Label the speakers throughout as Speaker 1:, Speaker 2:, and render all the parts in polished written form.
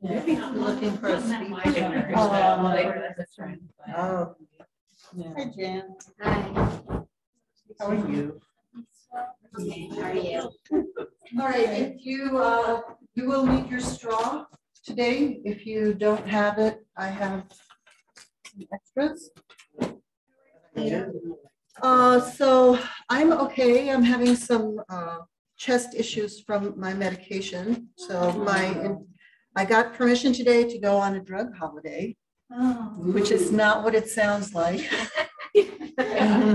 Speaker 1: Maybe looking for a speech. Oh, yeah. Hi, Jan.
Speaker 2: Hi.
Speaker 1: How are you?
Speaker 2: How are you?
Speaker 1: All right, if you will need your straw today. If you don't have it, I have some extras. So I'm okay. I'm having some chest issues from my medication. So I got permission today to go on a drug holiday, which is not what it sounds like.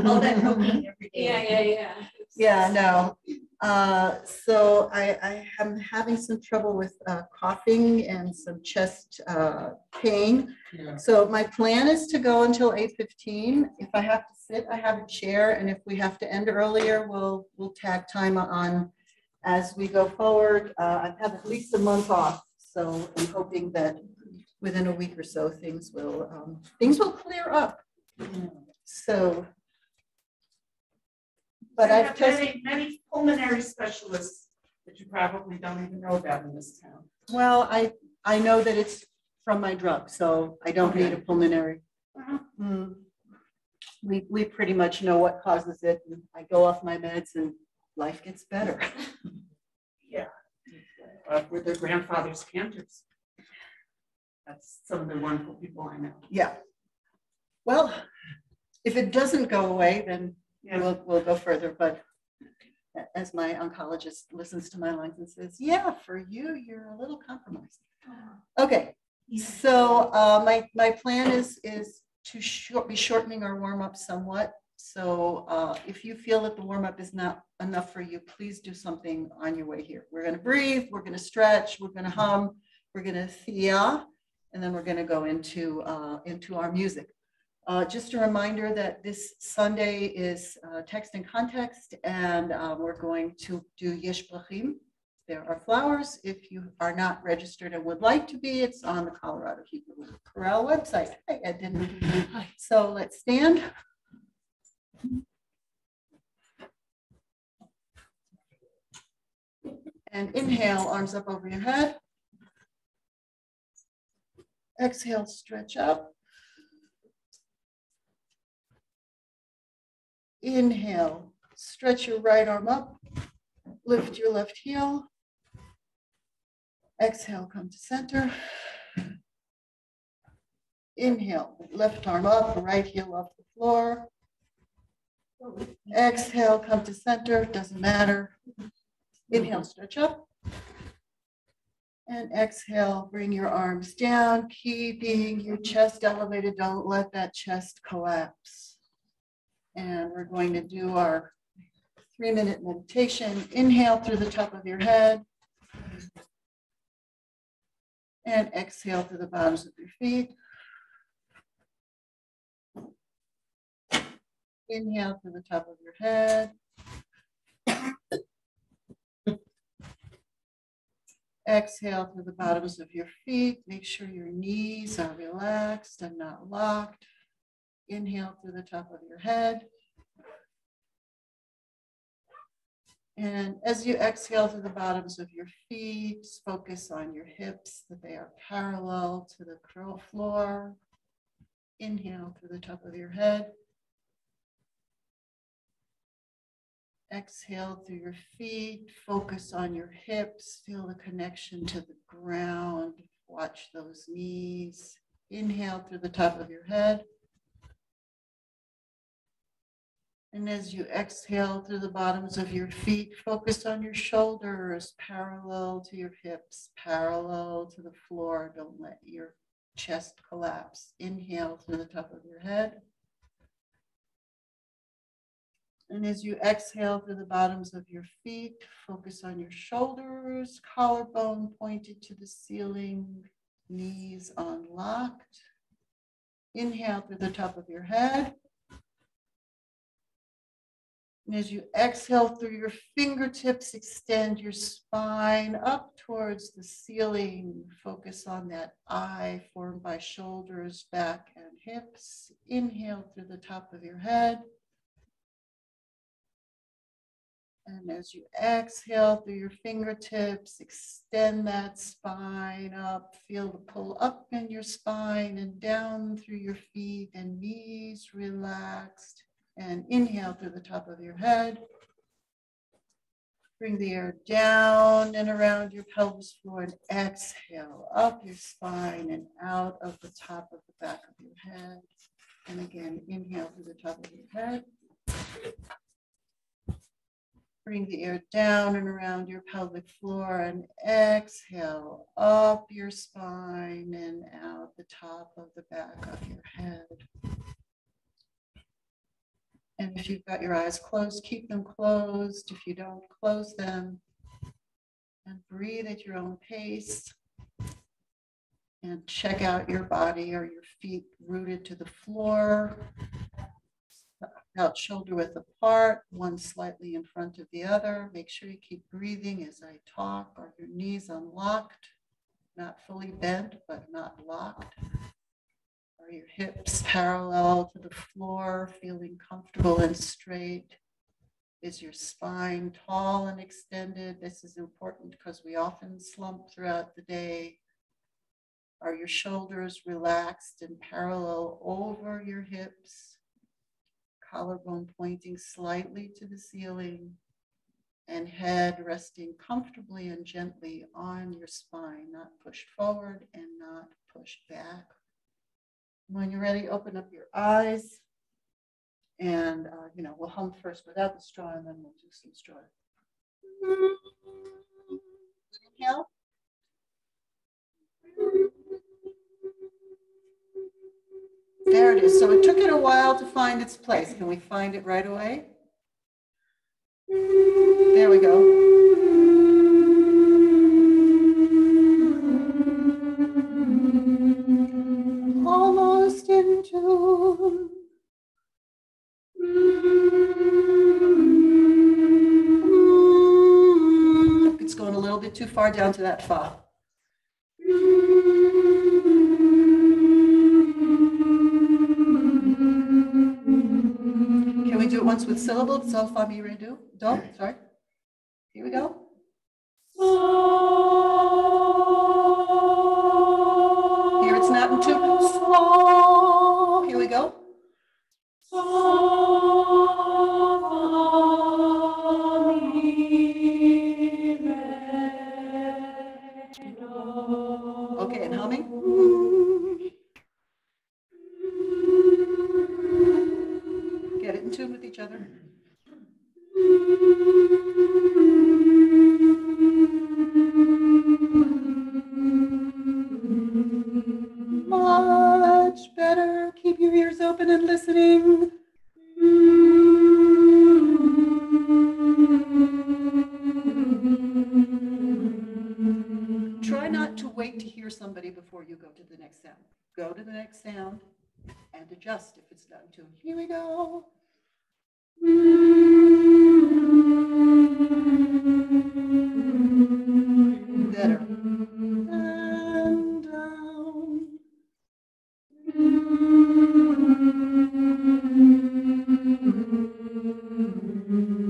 Speaker 2: All that cocaine every day.
Speaker 1: Yeah, no. So I am having some trouble with coughing and some chest pain.
Speaker 3: Yeah.
Speaker 1: So my plan is to go until 8:15. If I have to sit, I have a chair, and if we have to end earlier, we'll tag time on as we go forward. I've had at least a month off, so I'm hoping that within a week or so things will clear up. So. But I've tested
Speaker 3: many pulmonary specialists that you probably don't even know about in this town.
Speaker 1: Well, I know that it's from my drug, so I don't need a pulmonary. We pretty much know what causes it. And I go off my meds and life gets better.
Speaker 3: Yeah, with their grandfather's cantors. That's some of the wonderful people I know.
Speaker 1: Yeah. Well, if it doesn't go away, then we'll go further. But as my oncologist listens to my lungs and says, yeah, for you, you're a little compromised. Okay, so my plan is to be shortening our warm-up somewhat. So if you feel that the warm-up is not enough for you, please do something on your way here. We're going to breathe, we're going to stretch, we're going to hum, we're going to thea, and then we're going to go into our music. Just a reminder that this Sunday is Text and Context, and we're going to do Yesh Brachim. There are flowers. If you are not registered and would like to be, it's on the Colorado Hebrew Chorale website. Hi, Ed. Hi. So let's stand. And inhale, arms up over your head. Exhale, stretch up. Inhale, stretch your right arm up, lift your left heel. Exhale, come to center. Inhale, left arm up, right heel off the floor. Exhale, come to center, doesn't matter. Inhale, stretch up. And exhale, bring your arms down, keeping your chest elevated. Don't let that chest collapse. And we're going to do our 3-minute meditation. Inhale through the top of your head. And exhale through the bottoms of your feet. Inhale through the top of your head. Exhale through the bottoms of your feet. Make sure your knees are relaxed and not locked. Inhale through the top of your head. And as you exhale through the bottoms of your feet, focus on your hips, that they are parallel to the floor. Inhale through the top of your head. Exhale through your feet, focus on your hips, feel the connection to the ground, watch those knees. Inhale through the top of your head. And as you exhale through the bottoms of your feet, focus on your shoulders, parallel to your hips, parallel to the floor. Don't let your chest collapse. Inhale through the top of your head. And as you exhale through the bottoms of your feet, focus on your shoulders, collarbone pointed to the ceiling, knees unlocked. Inhale through the top of your head. And as you exhale through your fingertips, extend your spine up towards the ceiling. Focus on that eye formed by shoulders, back, and hips. Inhale through the top of your head. And as you exhale through your fingertips, extend that spine up. Feel the pull up in your spine and down through your feet and knees relaxed. And inhale through the top of your head. Bring the air down and around your pelvis floor and exhale up your spine and out of the top of the back of your head. And again, inhale through the top of your head. Bring the air down and around your pelvic floor and exhale up your spine and out the top of the back of your head. And if you've got your eyes closed, keep them closed. If you don't, close them. And breathe at your own pace. And check out your body. Are your feet rooted to the floor? Out shoulder width apart, one slightly in front of the other. Make sure you keep breathing as I talk. Are your knees unlocked? Not fully bent, but not locked. Are your hips parallel to the floor, feeling comfortable and straight? Is your spine tall and extended? This is important because we often slump throughout the day. Are your shoulders relaxed and parallel over your hips? Collarbone pointing slightly to the ceiling, and head resting comfortably and gently on your spine, not pushed forward and not pushed back. When you're ready, open up your eyes, and we'll hum first without the straw, and then we'll do some straw. Inhale. There it is. So it took it a while to find its place. Can we find it right away? There we go. Almost in tune. It's going a little bit too far down to that fa. Can we do it once with syllables? So, fa, mi, re, do. Sorry. Here we go. Here it's not in tune. So, here we go. Okay, and humming. Get it in tune with each other. Much better. Keep your ears open and listening. Try not to wait to hear somebody before you go to the next sound. Go to the next sound and adjust if it's not in tune. Here we go. Better. And down.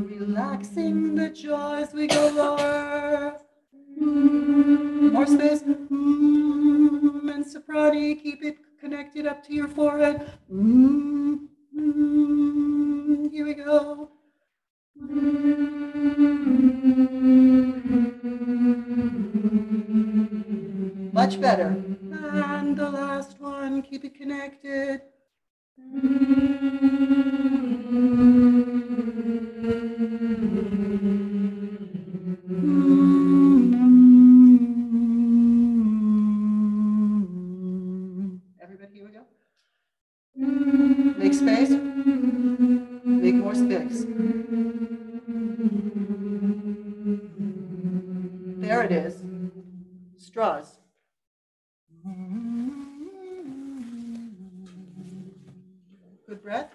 Speaker 1: Relaxing the jaw as we go lower. More space. And soprani, keep it connected up to your forehead. Here we go. Much better. And the last one, keep it connected. Everybody, here we go. Make space. Make more space. There it is. Straws. Good breath.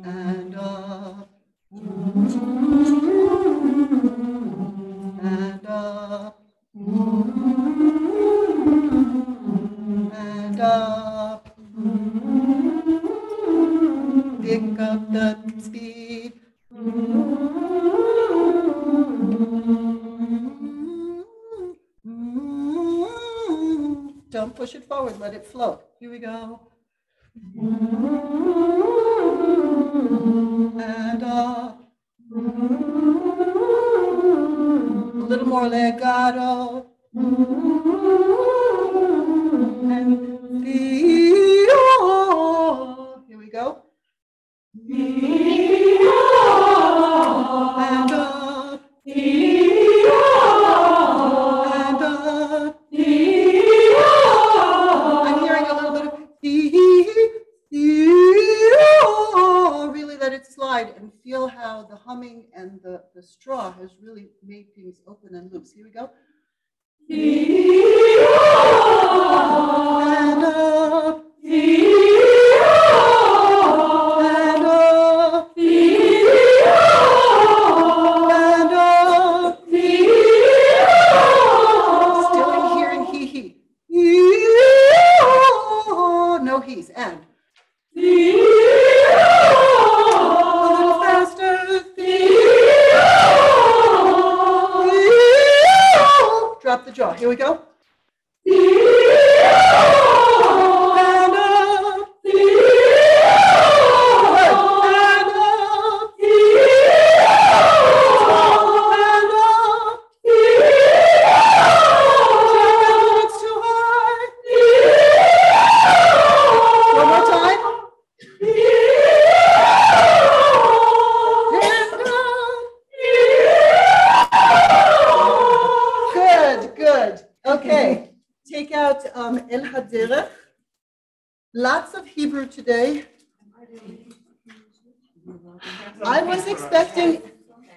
Speaker 1: And up. And up. And up. Don't push it forward. Let it float. Here we go. And up. A little more legato. And feel. Here we go. And up. And up. I'm hearing a little bit of really let it slide and feel how the humming and the straw has really made things open and loose. Here we go. And up. And up. And up. Still in hearing hee. No he's and. A little faster. Drop the jaw. Here we go. And up. Okay, take out El Haderech. Lots of Hebrew today. I was expecting,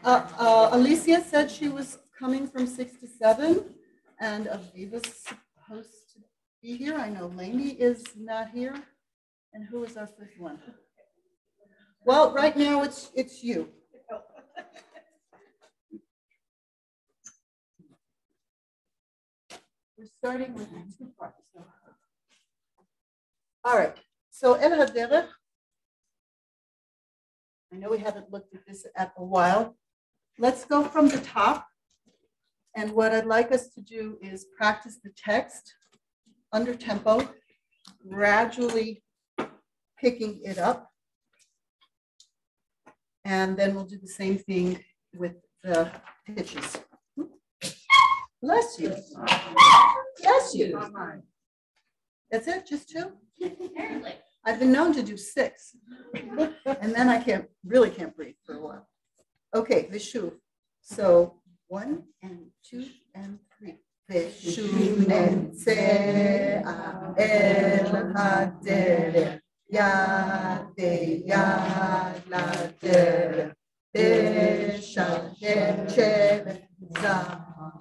Speaker 1: Alicia said she was coming from 6 to 7, and Aviva's supposed to be here. I know Lainey is not here. And who is our fifth one? Well, right now it's you. We're starting with 2 parts. All right, so El Haderech. I know we haven't looked at this at a while. Let's go from the top. And what I'd like us to do is practice the text under tempo, gradually picking it up. And then we'll do the same thing with the pitches. Bless you. Bless you. That's it, just 2?
Speaker 2: Apparently.
Speaker 1: I've been known to do 6. And then I really can't breathe for a while. Okay, Vishuv. So 1 and 2 and 3. Vishuv netzea el haderech. Yad beyad laderech.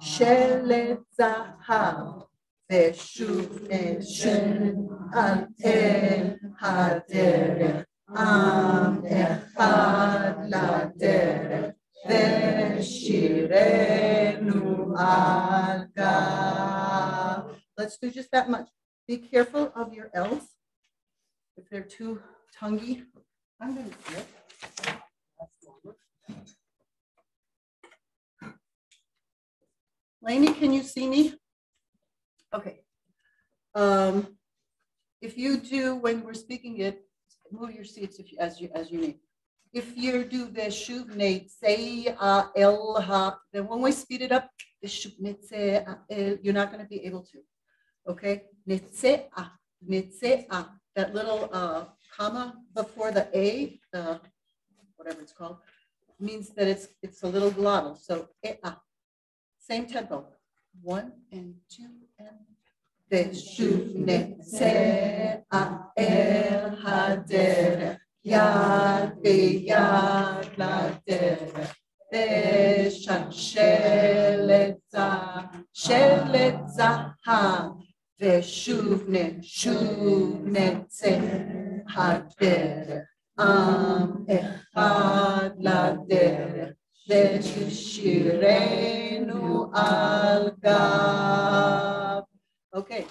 Speaker 1: Shelet zahav. Vishuv netzea al el haderech. Am echad laderech. Veshirenu al gav. Let's do just that much. Be careful of your L's. If they're too tonguey, I'm going to flip. Lainey, can you see me? Okay. If you do, when we're speaking it, move your seats as you need. If you do the shuv netzea el ha, then when we speed it up, the shuv netzea el, you're not going to be able to. Okay, netzea, netzea. That little comma before the a, the whatever it's called, means that it's a little glottal. So same tempo. 1 and 2 and. Veshuv netzea el haderech. Yad beyad laderech. Veshelet zahav. Veshuv netzea haderech. Am echad laderech. Veshirenu al gav. Okay,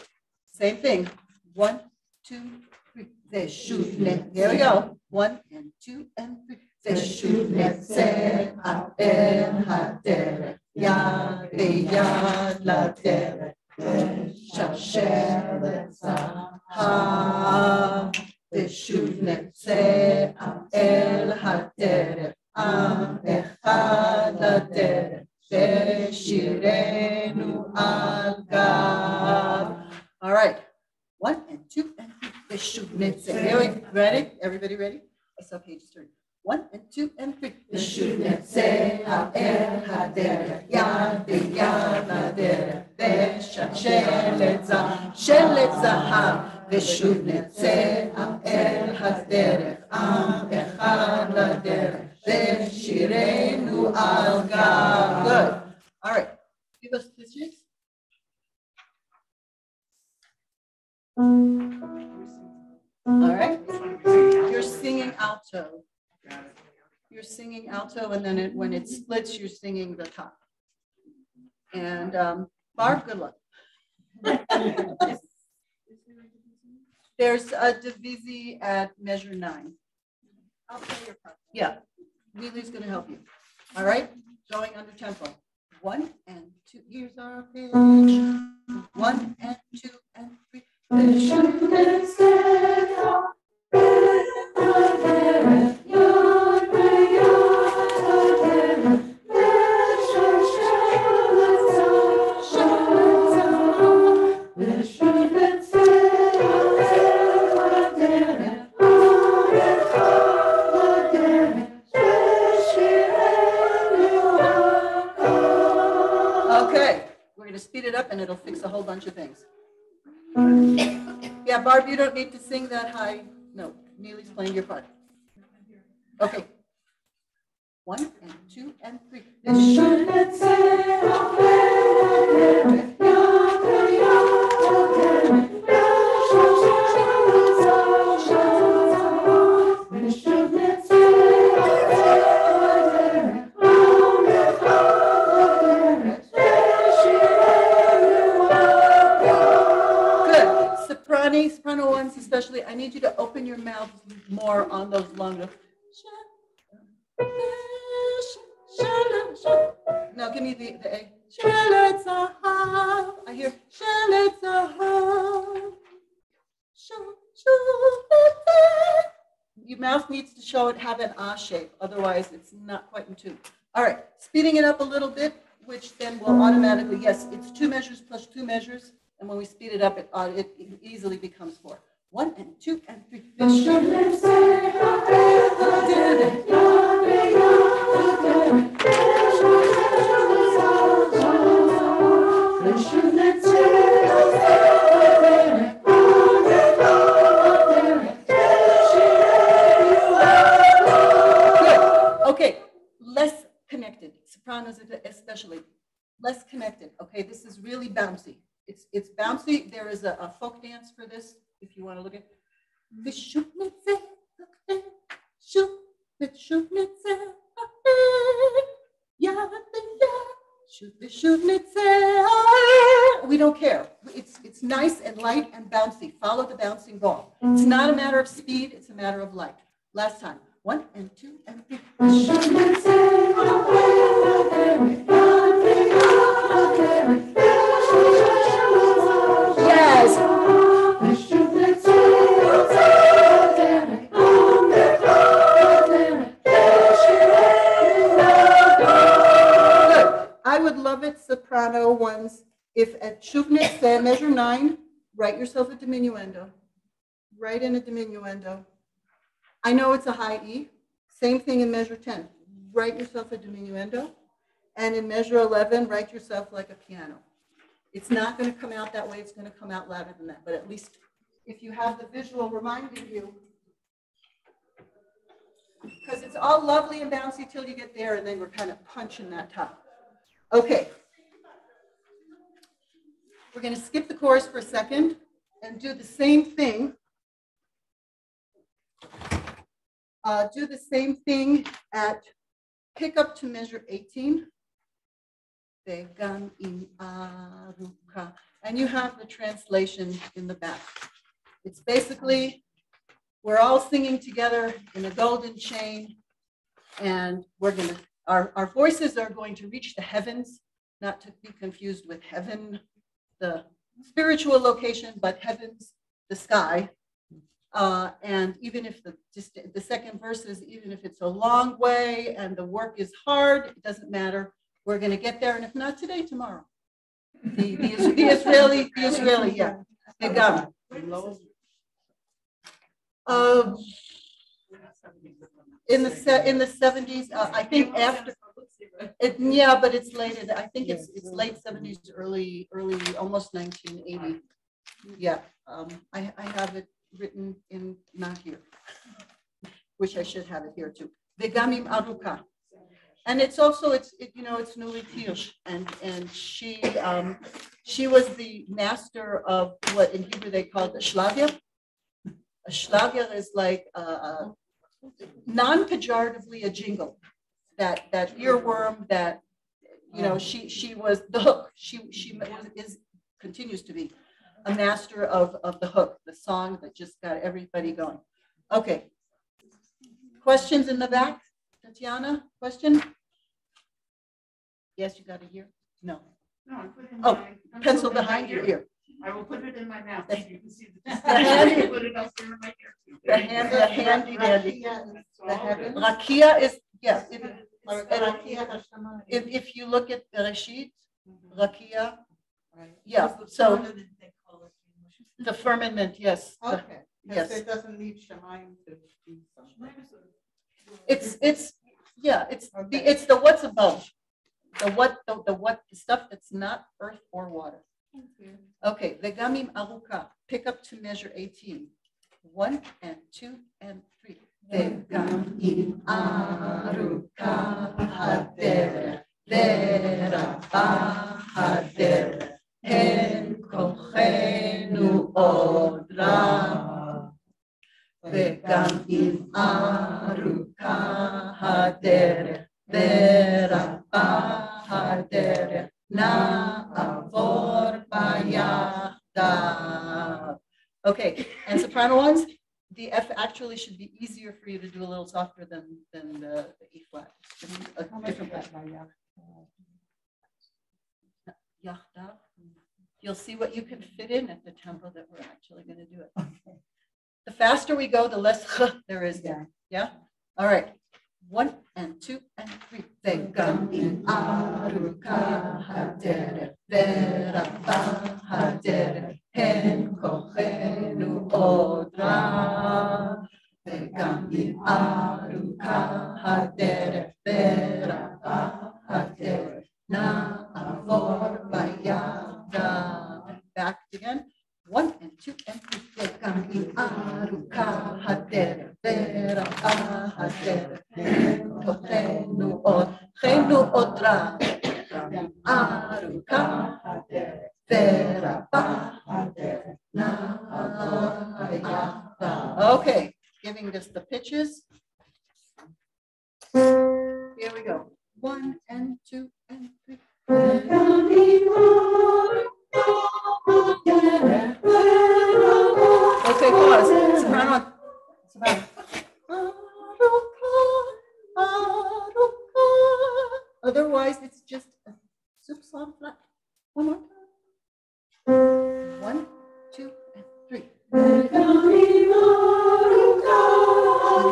Speaker 1: same thing. 1, 2, 3. Veshuv netzea. Here we go. 1 and 2 and 3. Veshuv netzea el haderech. Yad beyad laderech. Shashelet עם אחד לדרך, ששירנו על גב. All right, 1 and 2 and 3, ושוב נצא. Ready? Everybody ready? I saw pages turn. 1 and 2 and 3, ושוב נצא אל הדרך, יד ביד לדרך, ושלשלת זהב, ושוב נצא אל הדרך, עם אחד לדרך, ושירנו על גב. Good. All right. Give us the shakes. All right. You're singing alto. You're singing alto, and then when it splits, you're singing the top. And Barb, good luck. There's a divisi at measure 9.
Speaker 2: I'll play your part.
Speaker 1: Yeah, Lily's going to help you. All right, going under tempo. 1 and 2. Here's our pitch. 1 and 2 and 3. Speed it up and it'll fix a whole bunch of things. Yeah, Barb, you don't need to sing that high note. Neely's playing your part. Okay. 1 and 2 and 3. Soprano ones especially, I need you to open your mouth more on those long notes. Now give me the A. I hear your mouth needs to show it, have an ah shape, otherwise it's not quite in tune. All right, speeding it up a little bit, which then will automatically, yes, it's 2 measures plus 2 measures. And when we speed it up, it easily becomes 4. 1 and 2 and 3. Good. Okay, less connected. Sopranos especially. Less connected. Okay, this is really bouncy. It's bouncy. There is a folk dance for this, if you want to look at. We don't care. It's nice and light and bouncy. Follow the bouncing ball. It's not a matter of speed. It's a matter of light. Last time. 1 and 2 and 3. Yes. Good. I would love it, soprano ones, if at Shuvnitz, measure 9, write yourself a diminuendo. Write in a diminuendo. I know it's a high E. Same thing in measure 10. Write yourself a diminuendo. And in measure 11, write yourself like a piano. It's not going to come out that way. It's going to come out louder than that. But at least if you have the visual reminding you, because it's all lovely and bouncy till you get there, and then we're kind of punching that top. Okay. We're going to skip the chorus for a second and do the same thing. Do the same thing at pick up to measure 18. And you have the translation in the back. It's basically, we're all singing together in a golden chain, and we're gonna, our voices are going to reach the heavens, not to be confused with heaven, the spiritual location, but heavens, the sky. And even if the second verse is, even if it's a long way and the work is hard, it doesn't matter. We're going to get there. And if not today, tomorrow. The Israeli, yeah. The Gam. In the 70s, I think after it, yeah, but it's later. I think it's late 70s, early, almost 1980. Yeah, I have it written in, not here. Wish I should have it here too. Vegamim Aruka. And it's also it's Nuli Tiosh, and she was the master of what in Hebrew they call the shlagya. A shlagya is like non-pejoratively a jingle, that earworm that she was the hook. She continues to be a master of the hook, the song that just got everybody going. Okay. Questions in the back? Tatiana, question? Yes, you got it here? No.
Speaker 3: No, I put it in
Speaker 1: pencil behind your ear.
Speaker 3: I will put it in my mouth so you can see the
Speaker 1: handy,
Speaker 3: put it up there in my ear too.
Speaker 1: The handy dandy. Rakia is, yeah. If you look at Reshit, Rakia, yeah. So the firmament, yes.
Speaker 4: Okay.
Speaker 1: Yes.
Speaker 4: So it doesn't need Shemaim to do something.
Speaker 1: It's the what's above, the stuff that's not earth or water. Okay, Vegamim Aruka, pick up to measure 18. 1 and 2 and 3. Vegamim Aruka Hader Veraba Hader Hen Kochenu Odra Vegamim Aruka Hader Veraba Hader Na'avor Bayachdav. Okay, and soprano ones, the F actually should be easier for you to do a little softer than the E flat. A different Yachdav. You'll see what you can fit in at the tempo that we're actually going to do it. Okay. The faster we go, the less there is there. Yeah? All right. 1 and 2 and 3. Vegamim Aruka Hader Veraba Hader Hen Kochenu Odra Vegamim Aruka Hader Veraba Hader Na'avor Bayachdav. Back again. 1 and 2 and 3. Vegamim Aruka Hader Veraba Hader Kochenu Odra Aruka Veraba Na'avor. Okay, giving us the pitches. Here we go. 1 and 2 and 3. Okay, pause. Soprano. Otherwise, it's just a soup song flat. One more time. 1, 2, and 3.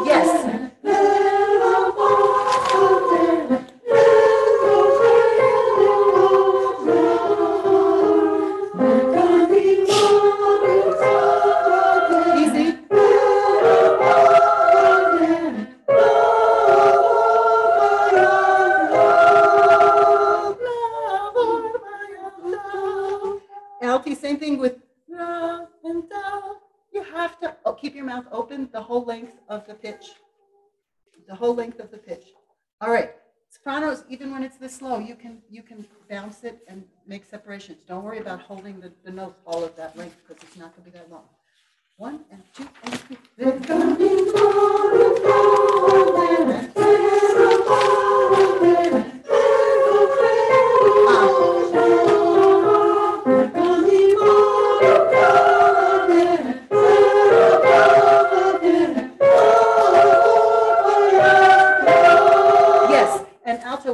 Speaker 1: Yes. Same thing with ra and da. You have to keep your mouth open the whole length of the pitch. The whole length of the pitch. All right. Sopranos, even when it's this slow, you can bounce it and make separations. Don't worry about holding the note all of that length because it's not going to be that long. 1 and 2 and 3.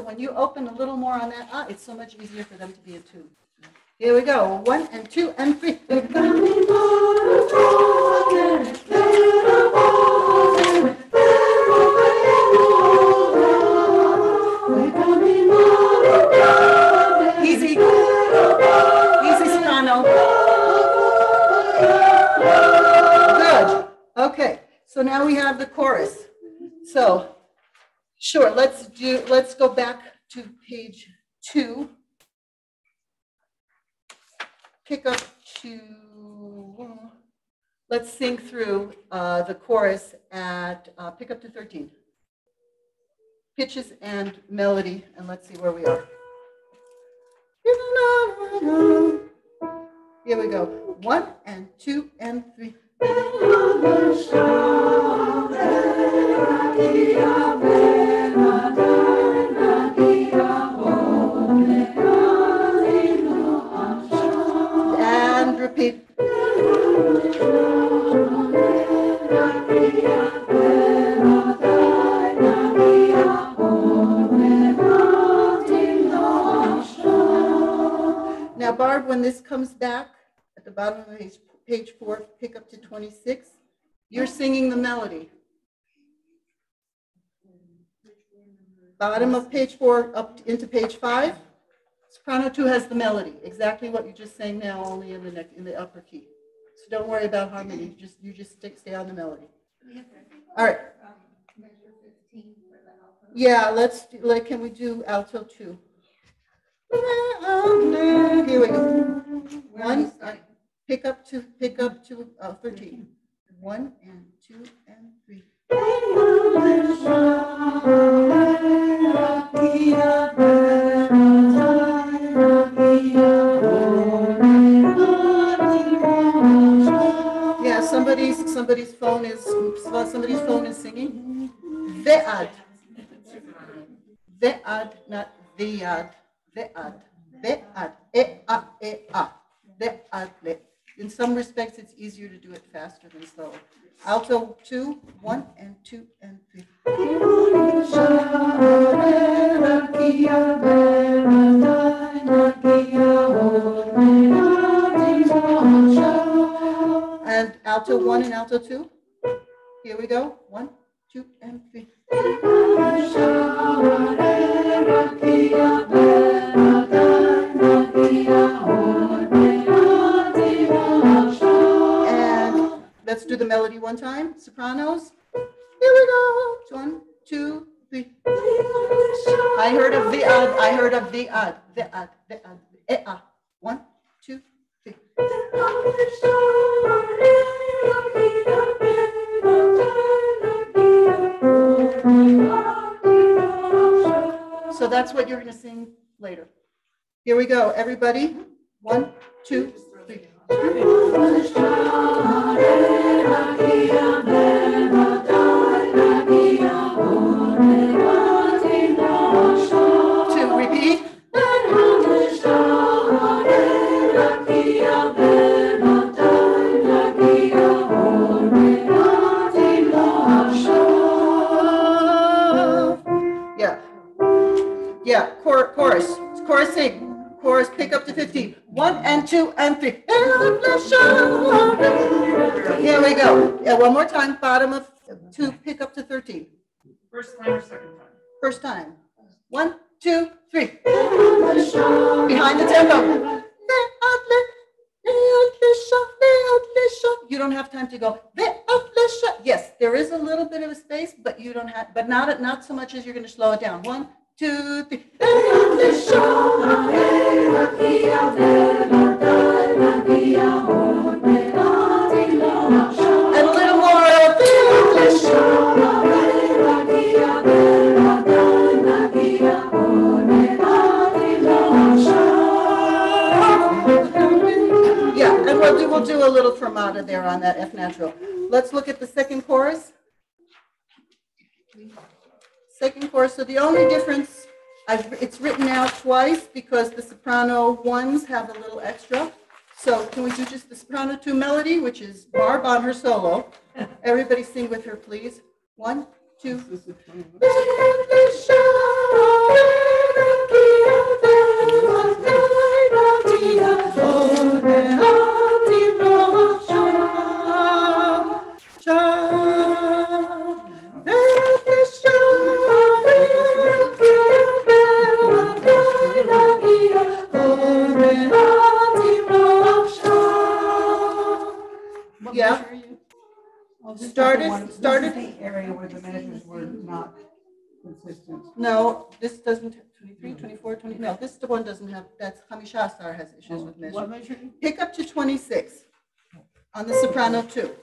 Speaker 1: When you open a little more on that, it's so much easier for them to be a tune. Here we go. 1 and 2 and 3. So now we have the chorus. So, sure, let's go back to page 2. Pick up to, let's sing through the chorus at, pick up to 13. Pitches and melody, and let's see where we are. Here we go. 1 and 2 and 3. And repeat. Now, Barb, when this comes back at the bottom of page 4, pick up to 26, you're singing the melody. Bottom of page 4 up into page 5, soprano 2 has the melody, exactly what you just sang now, only in the upper key. So don't worry about harmony. You just stay on the melody. All right. Yeah, can we do alto 2? Here we go. 1, pick up to 13. 1 and 2 and 3. Yeah, somebody's phone is singing. Ve'ad, not ve'ad. Ve'ad, ve'ad, e-a, e-a, ve'ad, le. In some respects, it's easier to do it faster than slow. Alto 2, 1 and 2 and 3. And alto 1 and alto 2. Here we go. 1, 2 and 3. And let's do the melody one time. Sopranos. Here we go. 1, 2, 3. I heard a vi'ad. Ve'ad, ve'ad, e'a. 1, 2, 3. So that's what you're going to sing later. Here we go, everybody. 1, 2, 3. To repeat. Yeah, chorus. Chorus sing. Chorus pick up to 15. 1 and 2 and 3. Here we go. Yeah, one more time. Bottom of 2, pick up to 13.
Speaker 3: First time or second time?
Speaker 1: First time. 1, 2, 3. Behind the tempo. You don't have time to go. Yes, there is a little bit of a space, but you don't have, but not so much as you're going to slow it down. 1, 2, 3. And a little more. Yeah, and we'll do a little fermata there on that F natural. Let's look at the second chorus. Second chorus, so the only difference, it's written out twice because the soprano ones have a little extra. So can we do just the soprano 2 melody, which is Barb on her solo. Everybody sing with her, please. 1, 2.
Speaker 4: Started the area where the measures were not consistent.
Speaker 1: No, this doesn't, 23, 24, 20, no, this one doesn't have, that's Hamishasar has issues with
Speaker 4: What
Speaker 1: measure.
Speaker 4: measure?
Speaker 1: Pick up to 26 on the soprano 2.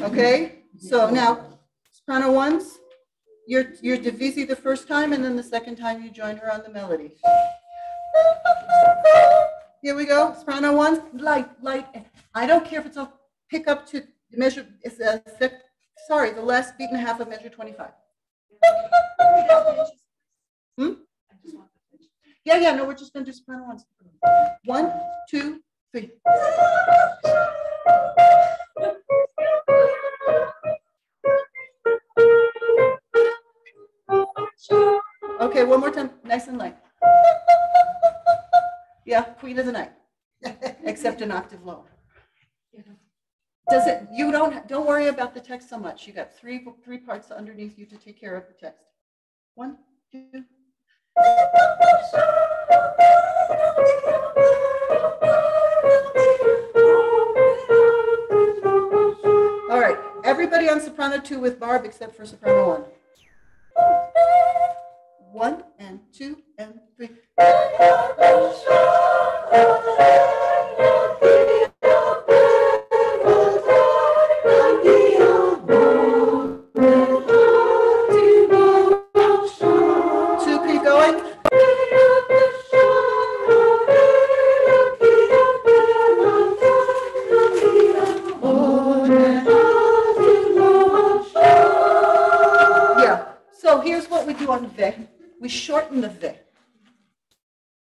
Speaker 1: Okay, so now soprano 1s, you're divisi the first time, and then the second time you join her on the melody. Here we go, soprano 1s, light. I don't care if it's a pick up to measure, it's a, sorry, the last beat and a half of measure 25. Yeah, no, we're just going to do soprano 1s. 1, 2, 3. Okay, one more time, nice and light. Yeah, Queen of the Night, except an octave lower. Does it? You don't worry about the text so much. You got three parts underneath you to take care of the text. 1, 2. All right, everybody on soprano 2 with barb except for soprano 1. 1 and 2 and 3. Keep going. Yeah. So here's what we do on ve. We shorten the ve.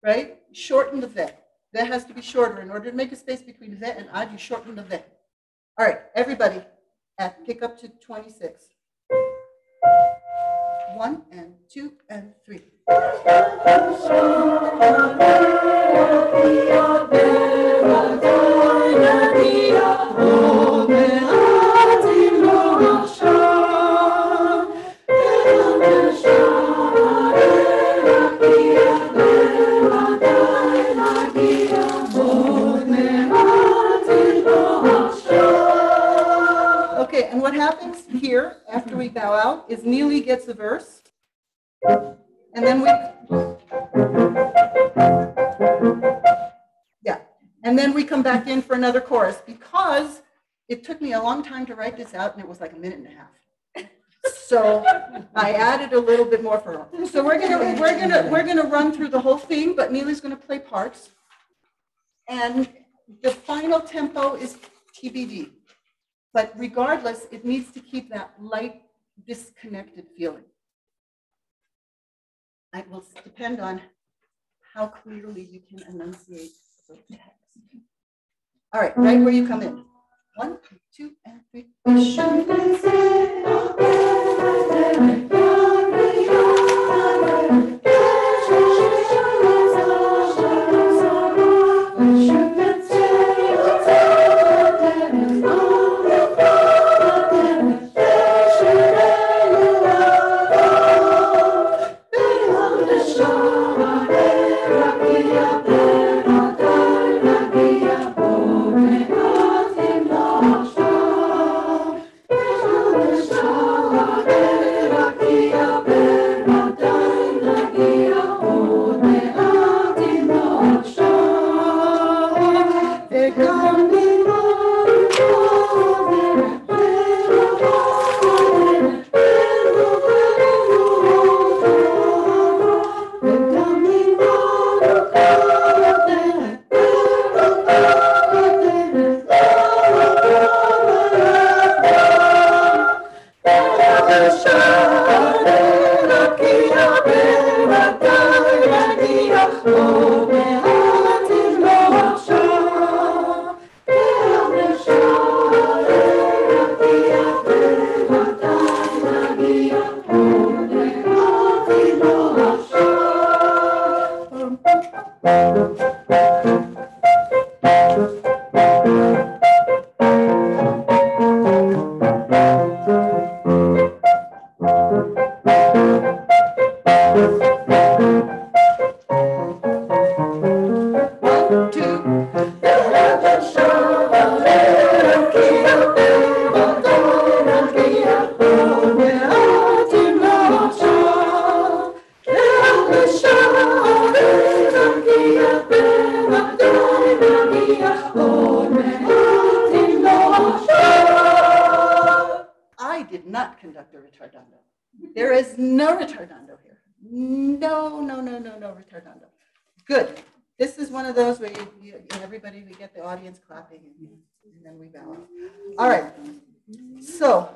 Speaker 1: Right? Shorten the ve. Ve has to be shorter. In order to make a space between ve and ad, you shorten the ve. All right, everybody, pick up to 26. 1 and 2 and 3. Okay, and what happens here after we bow out is Neely gets the verse, and then we come back in for another chorus because it took me a long time to write this out, and it was like a minute and a half. So I added a little bit more for her. So we're gonna run through the whole thing, but Neely's gonna play parts, and the final tempo is TBD. But regardless, it needs to keep that light, disconnected feeling. It will depend on how clearly you can enunciate the text. All right, right where you come in. 1, 2, and 3. There is no retardando here. No retardando. Good. This is one of those where everybody, we get the audience clapping and then we bow. All right. So,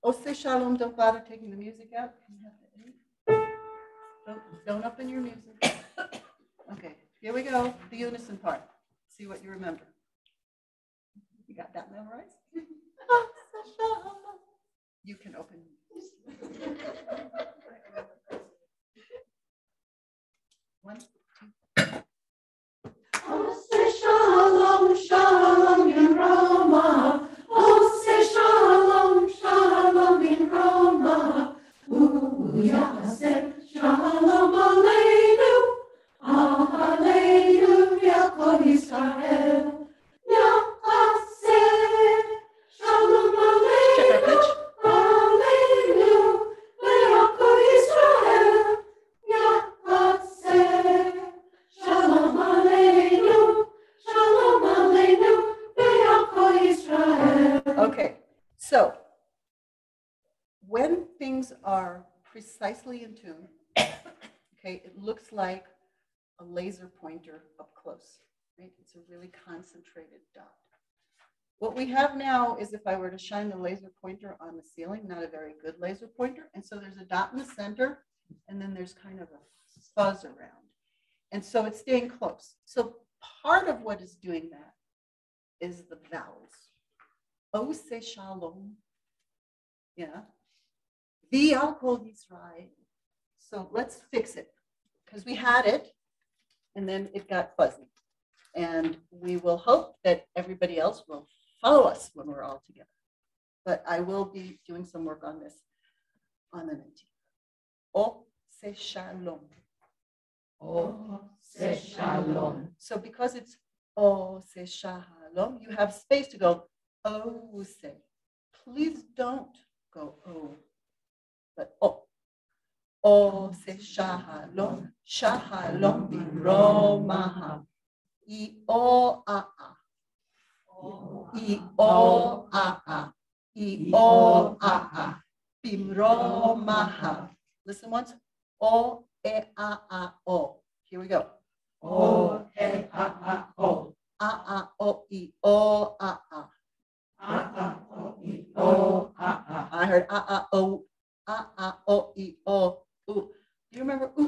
Speaker 1: Ose Shalom, don't bother taking the music out. Don't open your music. Okay, here we go. The unison part. See what you remember. You got that memorized? You can open. One, two.
Speaker 5: Ose Shalom, Shalom in Roma. Ose Shalom, Shalom in Roma. Yaseh Shalom Aleinu. Hallelujah, Kol Yisrael. Yaseh Shalom Aleinu.
Speaker 1: Check our pitch.
Speaker 5: Hallelujah, Kol Yisrael. Yaseh Shalom Aleinu. Shalom Aleinu. Kol Yisrael.
Speaker 1: Okay, so when things are precisely in tune, okay, it looks like a laser pointer up close, right? It's a really concentrated dot. What we have now is if I were to shine the laser pointer on the ceiling, not a very good laser pointer. And so there's a dot in the center, and then there's kind of a fuzz around. And so it's staying close. So part of what is doing that is the vowels. Ose Shalom. Yeah. Kol Yisrael. So let's fix it because we had it and then it got fuzzy. And we will hope that everybody else will follow us when we're all together. But I will be doing some work on this on the 19th. Ose Shalom.
Speaker 5: Ose Shalom.
Speaker 1: So because it's Ose Shalom, you have space to go Ose. Please don't go O, but O. Ose Shalom, Shalom Biromaha. I O A A. I O A A. I O A A. Biromaha. Listen once. O E A A O. Here we go.
Speaker 5: O E A A O.
Speaker 1: A A O I O A A. I heard O I O. Do you remember I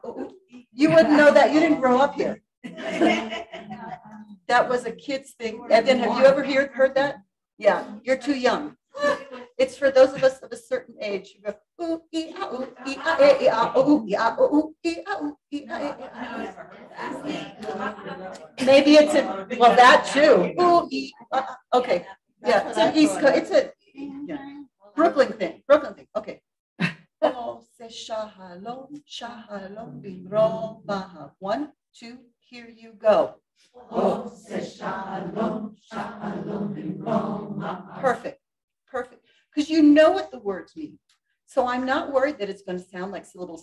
Speaker 1: O? You wouldn't know that. You didn't grow up here. That was a kid's thing. And then have you ever heard that? Yeah, you're too young. It's for those of us of a certain age. You go maybe it's well that too. Okay, yeah, it's an East Coast. It's a Brooklyn thing. Okay. Shalom, shalom, biromaha. 1, 2, here you go.
Speaker 5: Shalom, shalom, biromaha.
Speaker 1: Perfect. Because you know what the words mean. So I'm not worried that it's going to sound like syllable,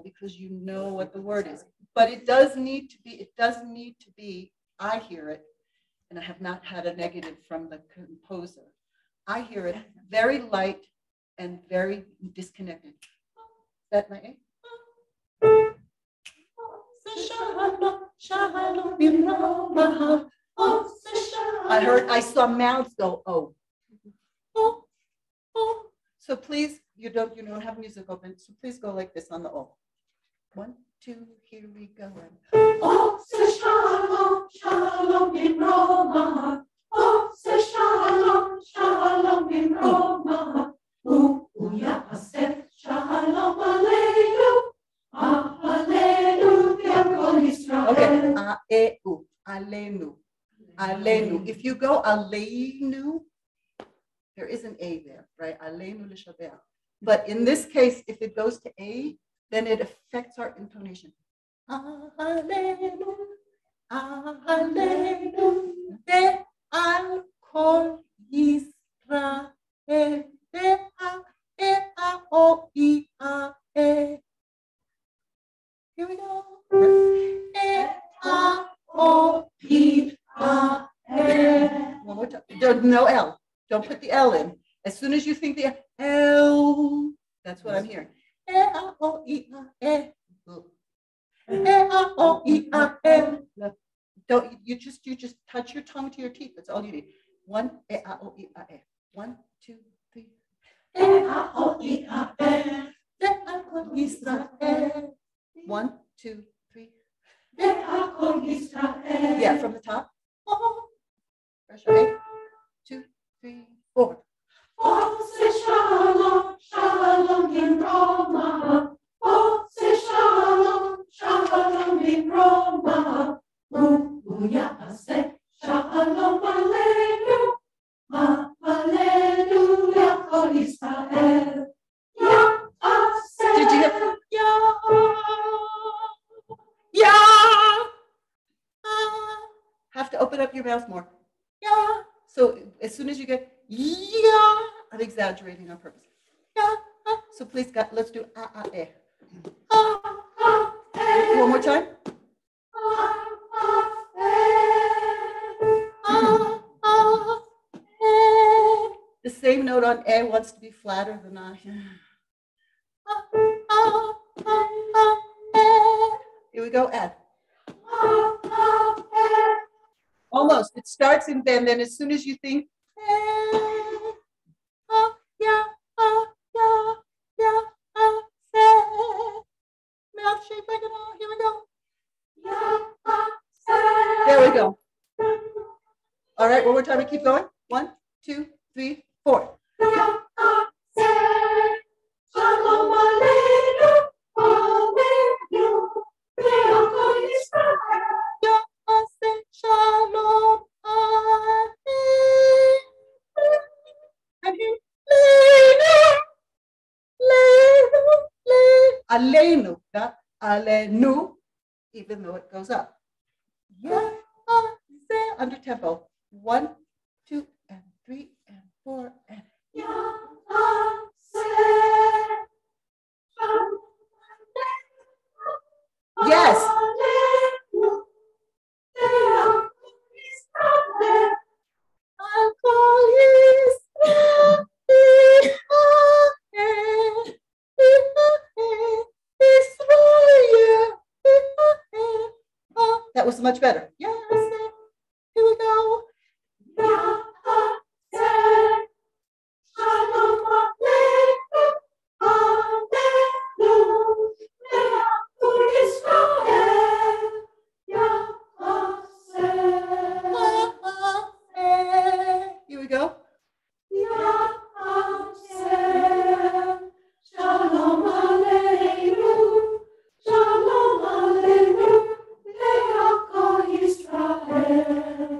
Speaker 1: because you know what the word is. But it does need to be, I hear it, and I have not had a negative from the composer. I hear it very light and very disconnected. Is that my A? I saw mouths go, oh. So please, you don't have music open, so please go like this on the O. 1, 2, here we go.
Speaker 5: Shalom, shalom in Roma. Shalom, shalom in Roma. Yaseh shalom aleinu. Hallelujah, Kol Yisrael.
Speaker 1: Okay, alenu. If you go aleinu, there is an A there, right? Aleinu l'shabeach. But in this case, if it goes to A, then it affects our intonation. Alenu, alenu, ve'al kol Yisrael, E-A-O-I-A-E. Here we go. E-A-O-I-A. One more time. No L. Don't put the L in. As soon as you think the L, that's what I'm hearing. Don't you just touch your tongue to your teeth. That's all you need. 1 1, 2, 3. 1, 2, 3. Yeah, from the top. Pressure 8, 2, 3, 4.
Speaker 5: Oh, say shalom, shalom in Roma. Oh, say shalom, shalom in Roma. Yahaseh, shalom aleinu, hallelujah, Kol Israel. Yahaseh,
Speaker 1: Did you hear? Yeah. Have to open up your mouth more. Yeah. So as soon as you get yeah, I'm exaggerating on purpose. Yeah. So please, God, let's do eh. One more time. The same note on A wants to be flatter than I. Here we go, add. Almost. It starts in then as soon as you think, mouth shaped like an O. Here we go. There we go. All right, one more time. We keep going. 1, 2, 3, 4.
Speaker 5: Shalom aleinu, aleinu,
Speaker 1: Shalom. Aleinu, not alenu, even though it goes up. Yeah, under tempo. 1, 2, and 3, and 4, and yes. I'll call his that was much better. Yes, here we go. Here we go.
Speaker 5: Shalom aleinu, shalom aleinu, le'akol
Speaker 1: Israel.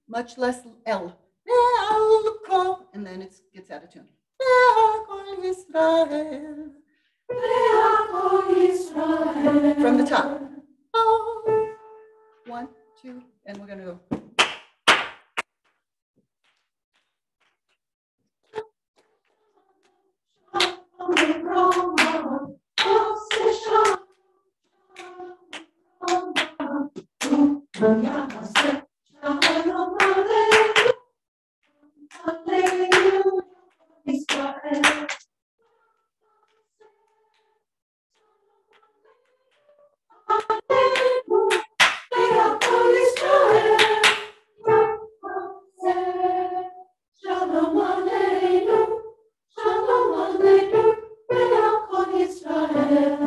Speaker 1: Much less L. And then it gets out of tune. From the top. 1, 2, and we're going to go.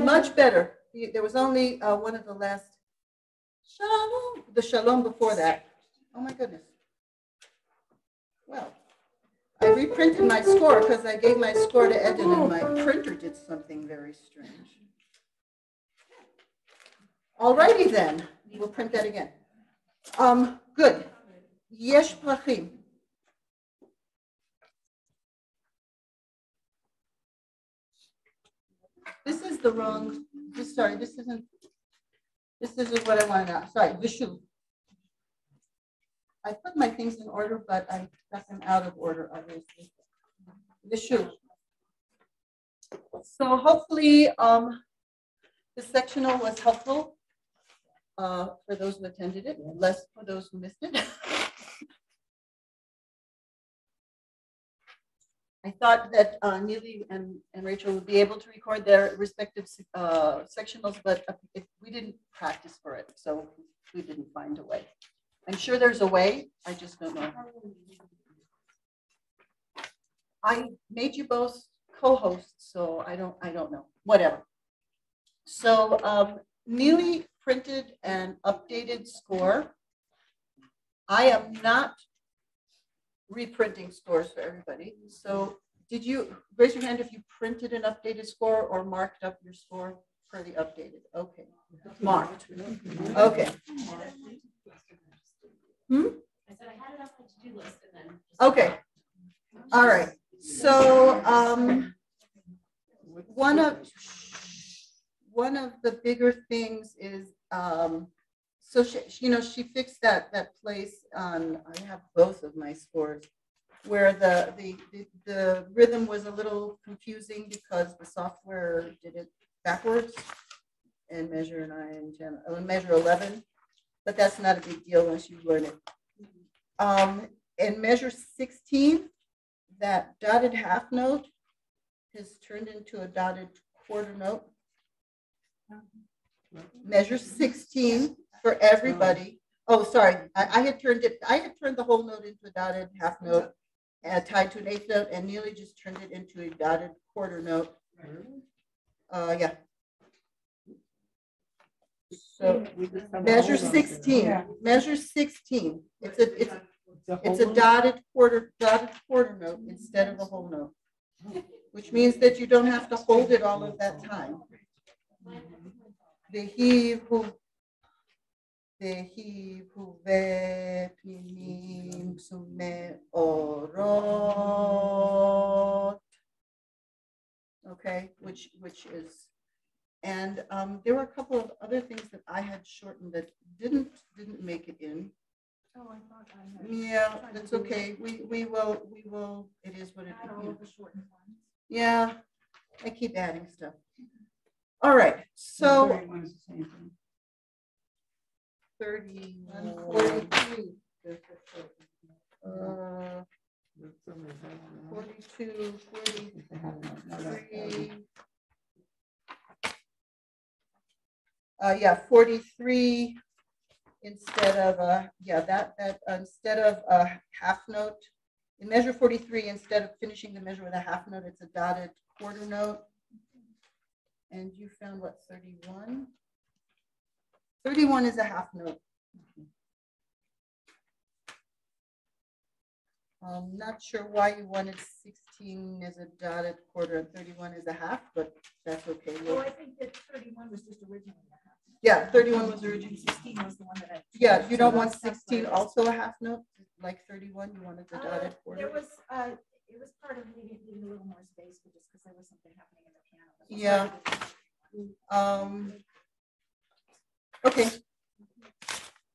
Speaker 1: Much better. There was only one of the last shalom, the shalom before that. Oh my goodness. Well, I reprinted my score because I gave my score to Eden and my printer did something very strange. Alrighty then, we'll print that again. Good. Yesh Prachim. This is the wrong, sorry, this isn't what I wanted now. Sorry, Vishu. I put my things in order, but I got them out of order, obviously. Vishu. So hopefully the sectional was helpful for those who attended it, less for those who missed it. I thought that Neely and Rachel would be able to record their respective sectionals, but if we didn't practice for it, so we didn't find a way. I'm sure there's a way, I just don't know. I made you both co-hosts, so I don't know, whatever. So Neely printed an updated score. I am not reprinting scores for everybody. So did you raise your hand if you printed an updated score or marked up your score for the updated? Okay, marked. Okay.
Speaker 2: I said I had it on my to-do list and then.
Speaker 1: Okay. All right. So one of the bigger things is so she fixed that place on, I have both of my scores where the rhythm was a little confusing because the software did it backwards and measure 9, 10, measure 11, but that's not a big deal once you learn it. In measure 16, that dotted half note is turned into a dotted quarter note. Measure 16 for everybody. Oh, sorry, I had turned the whole note into a dotted half note tied to an eighth note, and Neely just turned it into a dotted quarter note. Yeah. So measure 16. Measure 16. It's a dotted quarter note instead of a whole note, which means that you don't have to hold it all of that time. Vehi hu ve pinim sume orot. Okay, which is, and there were a couple of other things that I had shortened that didn't make it in.
Speaker 2: Oh, I thought I had.
Speaker 1: Yeah, that's okay. We will. It is what it is. Yeah, I keep adding stuff. All right, so
Speaker 4: 31 is the same thing.
Speaker 1: 31, 42. 42, 43. Yeah, 43 instead of instead of a half note. In measure 43, instead of finishing the measure with a half note, it's a dotted quarter note. And you found what, 31? 31 is a half note. I'm not sure why you wanted 16 as a dotted quarter and 31 as a half, but that's okay.
Speaker 2: Well, I think that 31 was just originally a half.
Speaker 1: Yeah, 31 was originally.
Speaker 2: 16 was the one that I.
Speaker 1: Yeah, you don't want 16 also a half note, like 31, you wanted the dotted quarter?
Speaker 2: It was part of leaving a little more space, but just because there was something happening in the piano.
Speaker 1: Yeah. Okay.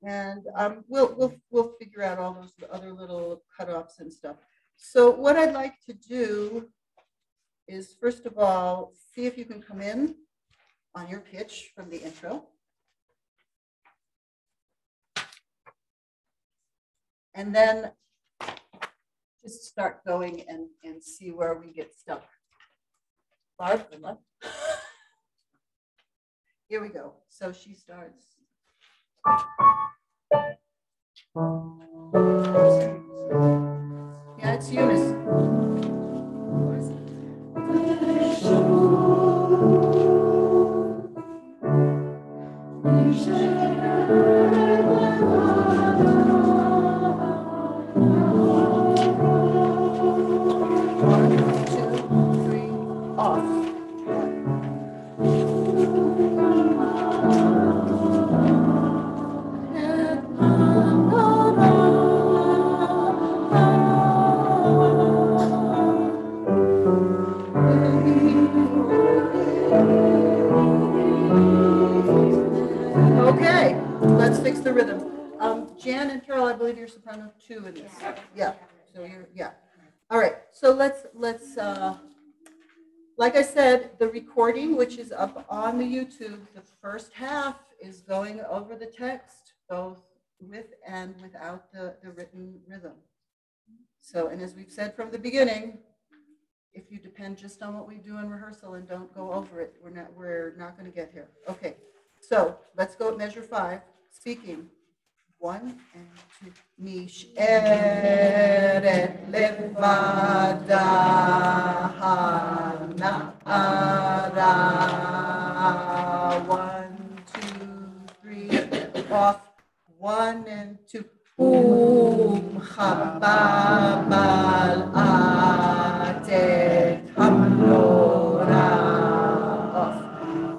Speaker 1: And we'll figure out all those other little cutoffs and stuff. So what I'd like to do is, first of all, see if you can come in on your pitch from the intro. And then just start going and see where we get stuck. Barb, good luck. Here we go. So she starts. Yeah, it's Eunice. Okay, let's fix the rhythm. Jan and Carol, I believe you're soprano 2 in this. Yeah. So you're All right. So let's like I said, the recording, which is up on the YouTube, the first half is going over the text, both with and without the written rhythm. So, and as we've said from the beginning, depend just on what we do in rehearsal and don't go over it. We're not going to get here. Okay, so let's go at measure 5. Speaking. 1 and 2. Nish'eret levada hana'ara. 1, 2, 3. Off. 1 and 2. Chababal atet hamlora. Off.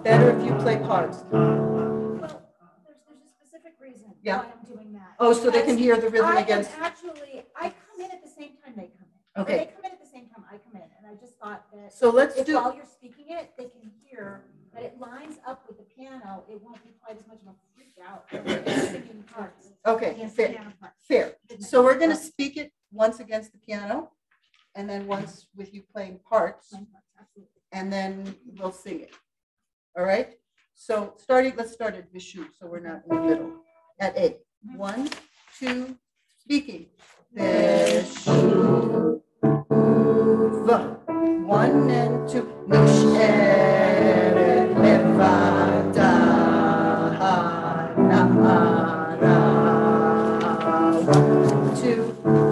Speaker 1: Better if you play parts.
Speaker 2: Well, there's a specific reason
Speaker 1: Yeah.
Speaker 2: why I'm doing that.
Speaker 1: Oh, so they can hear the rhythm
Speaker 2: I am
Speaker 1: against.
Speaker 2: actually, I come in at the same time they come in. Or
Speaker 1: Okay.
Speaker 2: they come in at the same time I come in, and I just thought that
Speaker 1: So let's
Speaker 2: if
Speaker 1: do.
Speaker 2: while you're speaking it, they can hear that it lines up with the piano, it won't be quite as much of a freak out when you're singing parts
Speaker 1: Okay,
Speaker 2: against the
Speaker 1: fair.
Speaker 2: piano parts.
Speaker 1: Fair. So we're going to speak it once against the piano, and then once with you playing parts,
Speaker 2: Absolutely.
Speaker 1: and then we'll sing it. All right? So let's start at Vishu, so we're not in the middle. At A. 1, 2, speaking. Vishu. 1 and 2. Nish'eret levada hana'ara. 1, 2,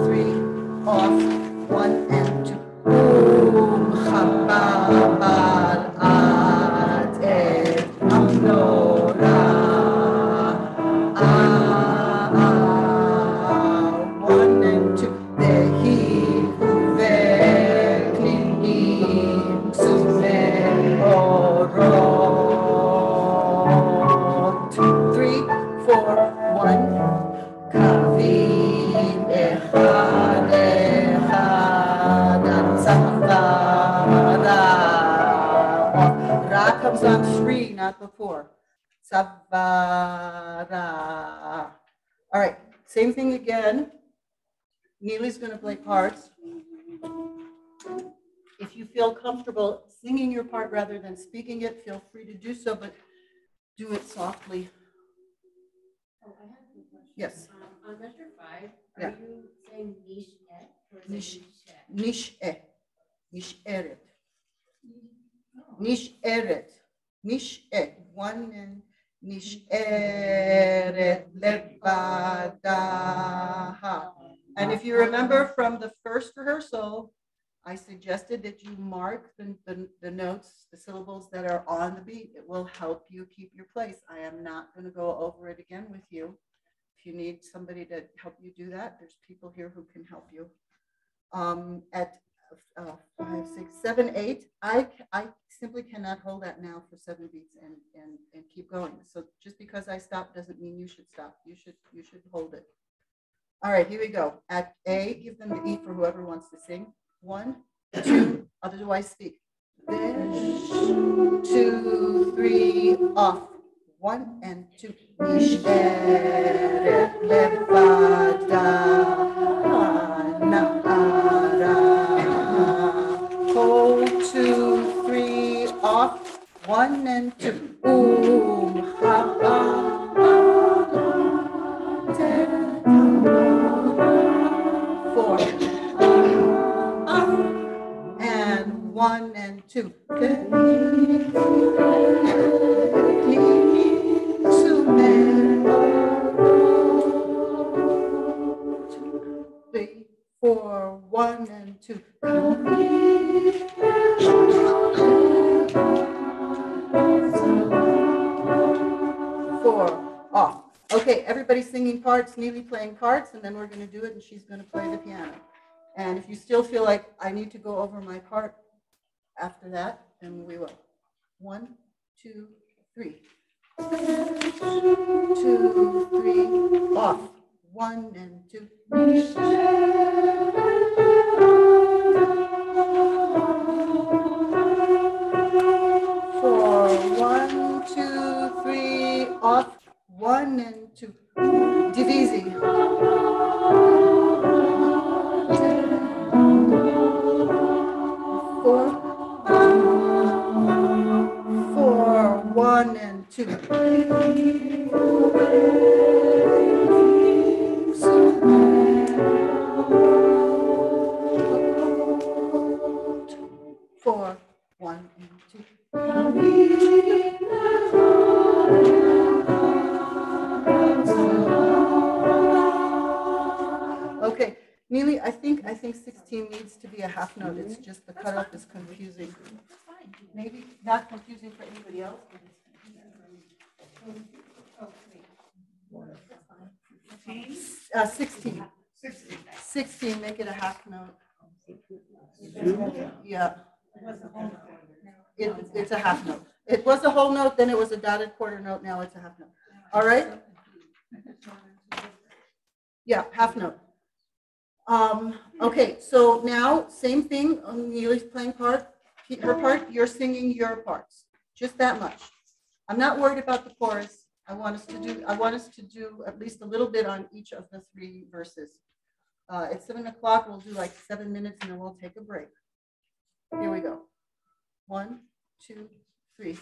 Speaker 1: 3. Off. 1 and 2. Chababal atet amnora. 1 and 2. Vehi uveklinim sumeorot. 3, 4, 1. Kavim echad echad tzavara. Ra comes on 3, not before. Tzavara. All right, same thing again. Neely's going to play parts. If you feel comfortable singing your part rather than speaking it, feel free to do so, but do it softly.
Speaker 6: Oh, I have a question.
Speaker 1: Yes.
Speaker 6: On measure 5,
Speaker 1: Yeah.
Speaker 6: are you saying niche-et or is
Speaker 1: Niche.
Speaker 6: it niche-et?
Speaker 1: Nish'eh. Nish'eret.
Speaker 6: Oh.
Speaker 1: Nish'eret. Nish'eh. 1 and Nish'eret levada. And if you remember from the first rehearsal, I suggested that you mark the notes, the syllables that are on the beat. It will help you keep your place. I am not going to go over it again with you. If you need somebody to help you do that, there's people here who can help you. At 5, 6, 7, 8, I simply cannot hold that now for 7 beats and keep going. So just because I stop doesn't mean you should stop. You should hold it. All right, here we go. At A, give them the E for whoever wants to sing. 1, 2, otherwise speak. 2, 3, off. 1 and 2. Nish'eret levada hana'ara. Hold 2, 3, off. 1 and 2. Chababal 4. And 1 and 2. 3, 4, 1 and 2. 4, off. Okay, everybody singing parts, Neely playing parts, and then we're going to do it, and she's going to play the piano. And if you still feel like I need to go over my part after that, then we will. 1, 2, 3. 2, 3, off. 1 and 2. 4, 1, 2, 3, off. 1 and 2. Divisi. 4, 1 and 2. 4, 4, 1 and 2. Okay, Neely, I think 16 needs to be a half note. It's just the cutoff is confusing. Maybe not confusing for anybody else, but it's confusing for me. 16. 16, make it a half note. Yeah. It's a half note. It was a whole note, then it was a dotted quarter note, now it's a half note. All right? Yeah, half note. Okay, so now same thing on Neely's playing part, her part, you're singing your parts. Just that much. I'm not worried about the chorus. I want us to do at least a little bit on each of the 3 verses. At 7 o'clock, we'll do like 7 minutes and then we'll take a break. Here we go. 1, 2, 3.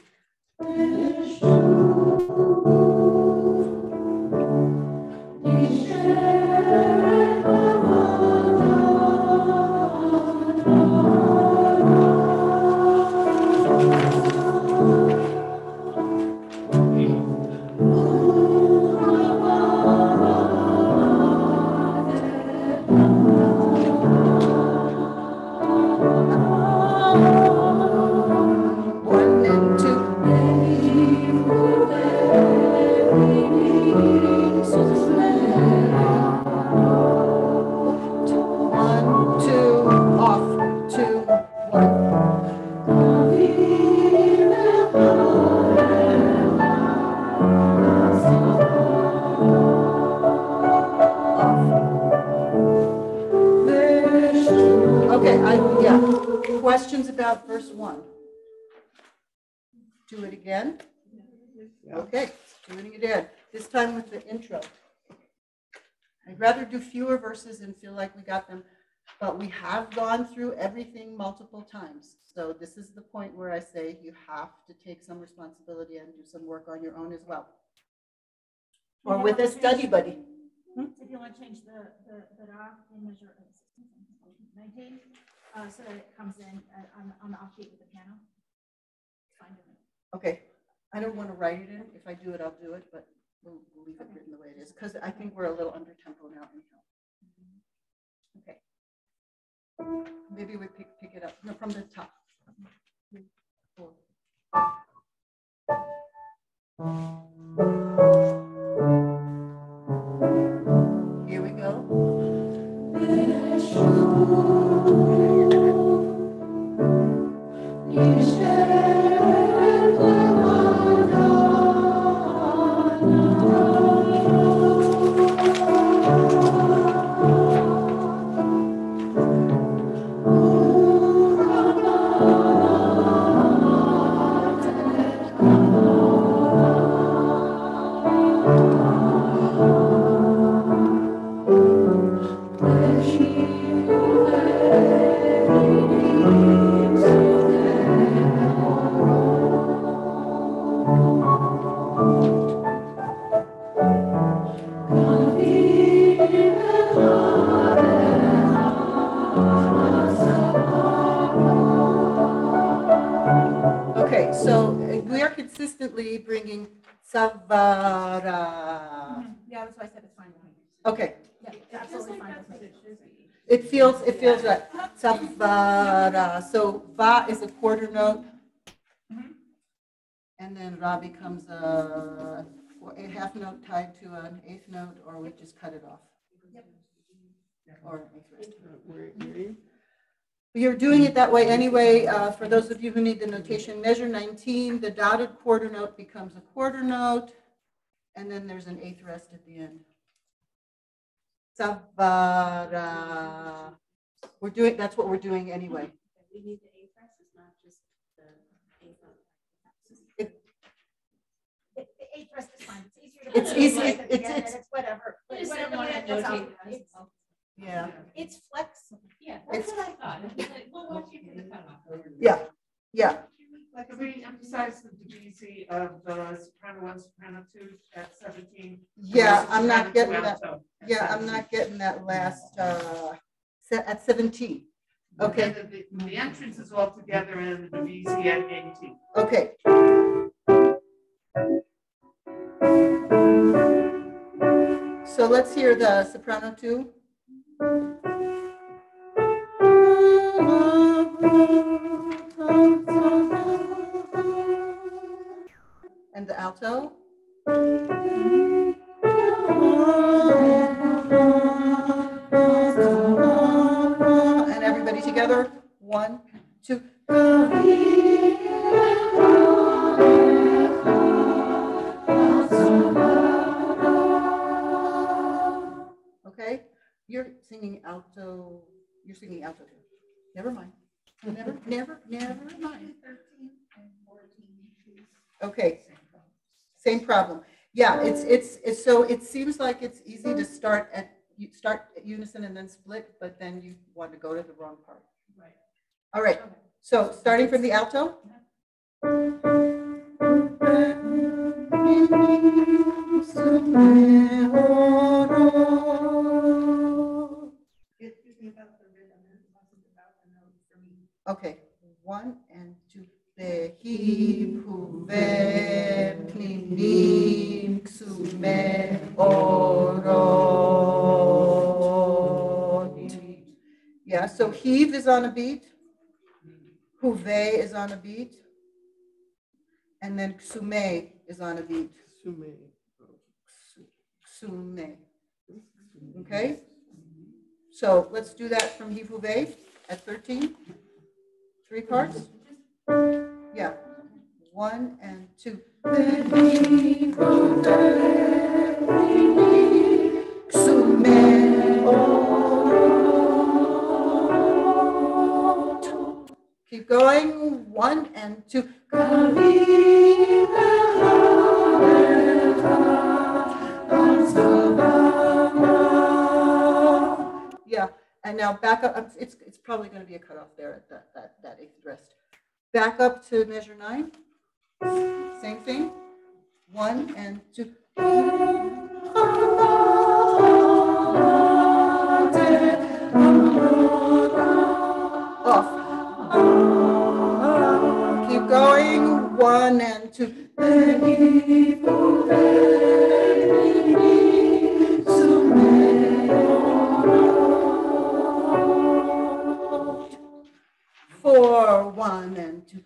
Speaker 1: Questions about verse 1? Do it again. Okay, doing it again. This time with the intro. I'd rather do fewer verses and feel like we got them, but we have gone through everything multiple times. So this is the point where I say you have to take some responsibility and do some work on your own as well. Or with a study buddy.
Speaker 2: If you want to change the ra in measure 19, so that it comes in on the offbeat with the piano. Fine with me.
Speaker 1: Okay, I don't want to write it in. If I do it, I'll do it, but we'll leave it written the way it is because I think we're a little under tempo now anyhow. Okay. Maybe we pick it up. No, from the top. 4. Here we go. Okay, so we are consistently bringing Savara.
Speaker 2: Yeah, that's why I said it's fine with me.
Speaker 1: Okay,
Speaker 2: Yeah, absolutely fine with me.
Speaker 1: it feels right. Savara. So va is a quarter note, and then ra becomes a half note tied to an 8th note, or we just cut it off. Or an 8th rest. You're doing it that way anyway. For those of you who need the notation, measure 19, the dotted quarter note becomes a quarter note, and then there's an 8th rest at the end. Savara. That's what we're doing anyway.
Speaker 6: We need the 8th rest, it's not just the 8th note.
Speaker 2: The 8th rest is fine. It's easier to.
Speaker 1: It's easy.
Speaker 2: It's whatever.
Speaker 6: Just
Speaker 2: Whatever
Speaker 6: don't want
Speaker 2: that
Speaker 6: to
Speaker 2: gets
Speaker 6: notate.
Speaker 2: out.
Speaker 1: Yeah.
Speaker 2: It's flexible.
Speaker 6: Yeah, that's what I thought. We'll watch you for the cutoff.
Speaker 1: Yeah. Yeah.
Speaker 3: Like if we emphasize the degree of the soprano 1, soprano 2 at 17.
Speaker 1: Yeah, I'm not getting that.
Speaker 3: Alto at
Speaker 1: Yeah, I'm
Speaker 3: 17.
Speaker 1: not getting that last at 17. Okay.
Speaker 3: And the entrance is all together and the division at 18.
Speaker 1: Okay. So let's hear the soprano too. And the alto. And everybody together. 1, 2. Okay, you're singing alto. You're singing alto too. Never mind. Never mind.
Speaker 6: 13 and 14.
Speaker 1: Okay, same problem. Yeah, it's so it seems like it's easy to start at unison and then split, but then you want to go to the wrong part.
Speaker 3: Right.
Speaker 1: All right. So starting from the alto. Okay, 1 and 2. Vehi puve klinim xume orot. Yeah, so heave is on a beat. Huve is on a beat. And then xume is on a beat. Xume. Okay? So let's do that from heave huve at 13. 3 parts. Yeah. 1 and 2. Keep going. 1 and 2. Yeah. And now back up. It's probably going to be a cutoff there at that 8th rest. Back up to measure 9. Same thing. 1 and 2. Off. Keep going. 1 and 2. 4, 1 and 2.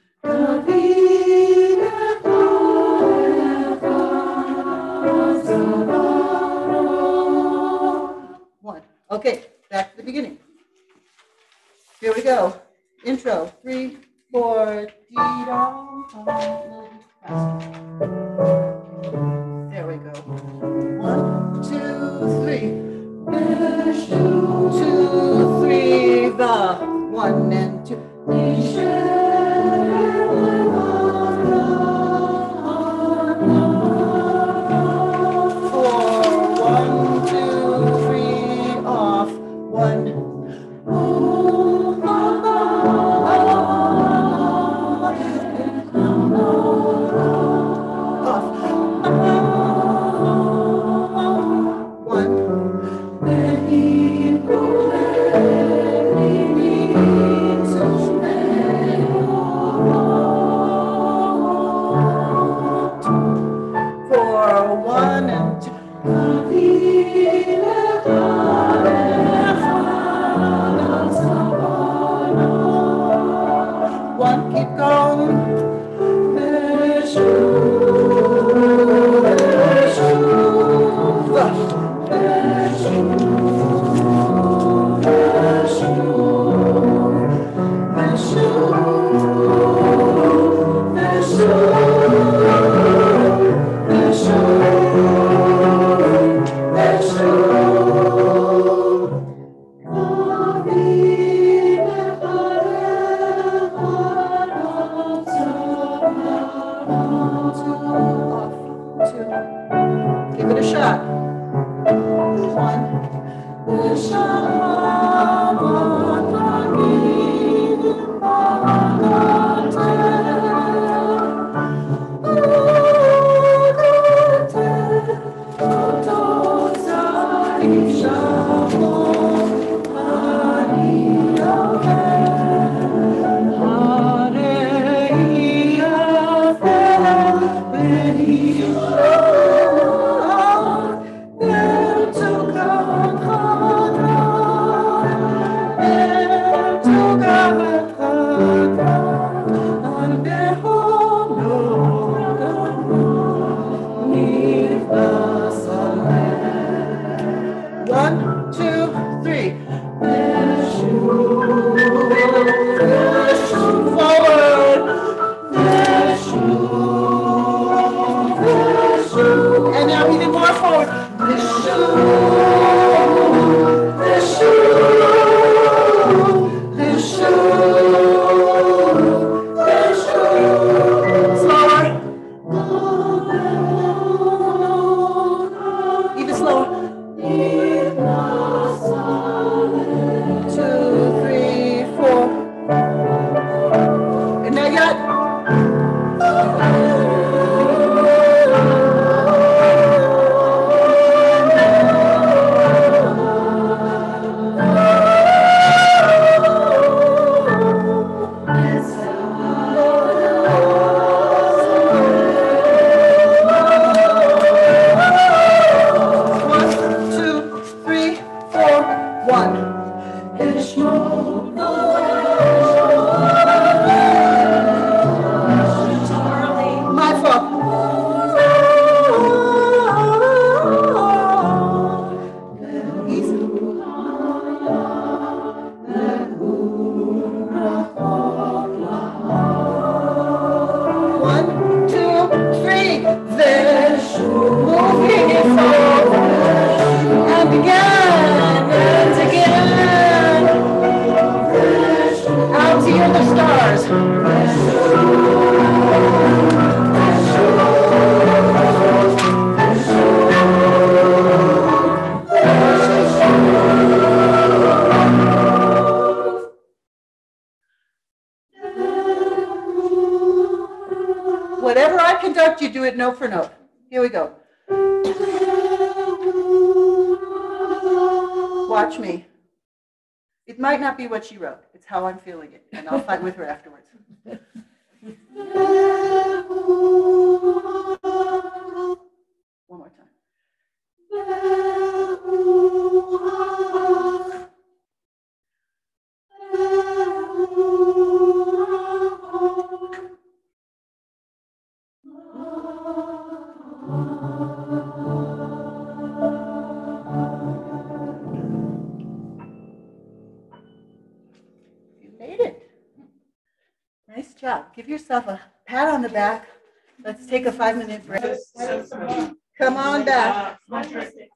Speaker 1: 1. Okay, back to the beginning. Here we go. Intro. 3, 4. There we go. 1, 2, 3. 2, 3. The 1 and 2. 1, keep going. Whatever I conduct, you do it note for note. Here we go. Watch me. It might not be what she wrote. It's how I'm feeling it. And I'll fight with her afterwards. One more time. You made it. Nice job. Give yourself a pat on the back. Let's take a 5-minute break. Come on back.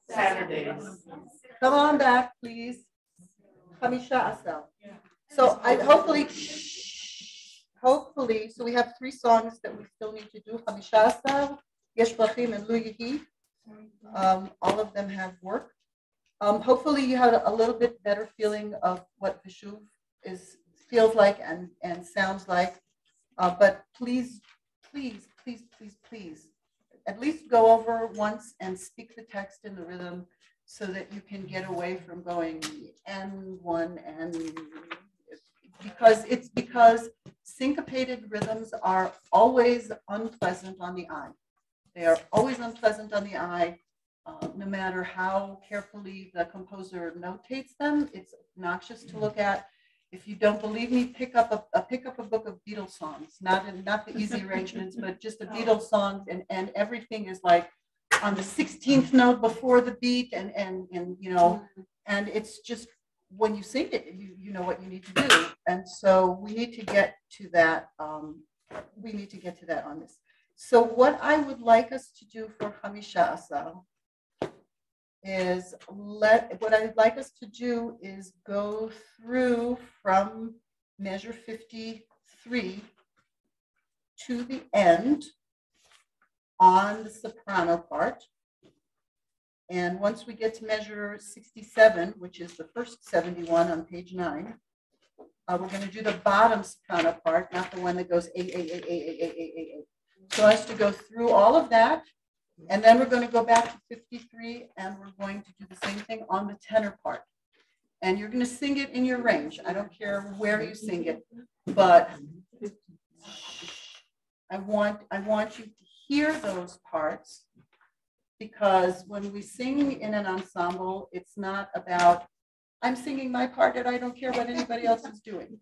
Speaker 3: Saturdays.
Speaker 1: Come on back, please. Hamisha Asal. So I hopefully, so we have 3 songs that we still need to do. Hamisha Asal, Yesh Bachim, and Lu Yehi. All of them have worked. Hopefully you had a little bit better feeling of what Vishuv feels like and sounds like. But please, at least go over once and speak the text in the rhythm so that you can get away from going N1 and because syncopated rhythms are always unpleasant on the eye. They are always unpleasant on the eye. No matter how carefully the composer notates them, it's obnoxious to look at. If you don't believe me, pick up a book of Beatles songs, not the easy arrangements, but just the Beatles songs, and everything is like on the 16th note before the beat, and you know, and it's just when you sing it, you know what you need to do, and so we need to get to that. We need to get to that on this. So what I would like us to do for Hamisha Asal is what I'd like us to do is go through from measure 53 to the end on the soprano part. And once we get to measure 67, which is the first 71 on page 9, we're going to do the bottom soprano part, not the one that goes A. So us to go through all of that. And then we're going to go back to 53 and we're going to do the same thing on the tenor part. And you're going to sing it in your range. I don't care where you sing it, but I want you to hear those parts, because when we sing in an ensemble, it's not about I'm singing my part and I don't care what anybody else is doing.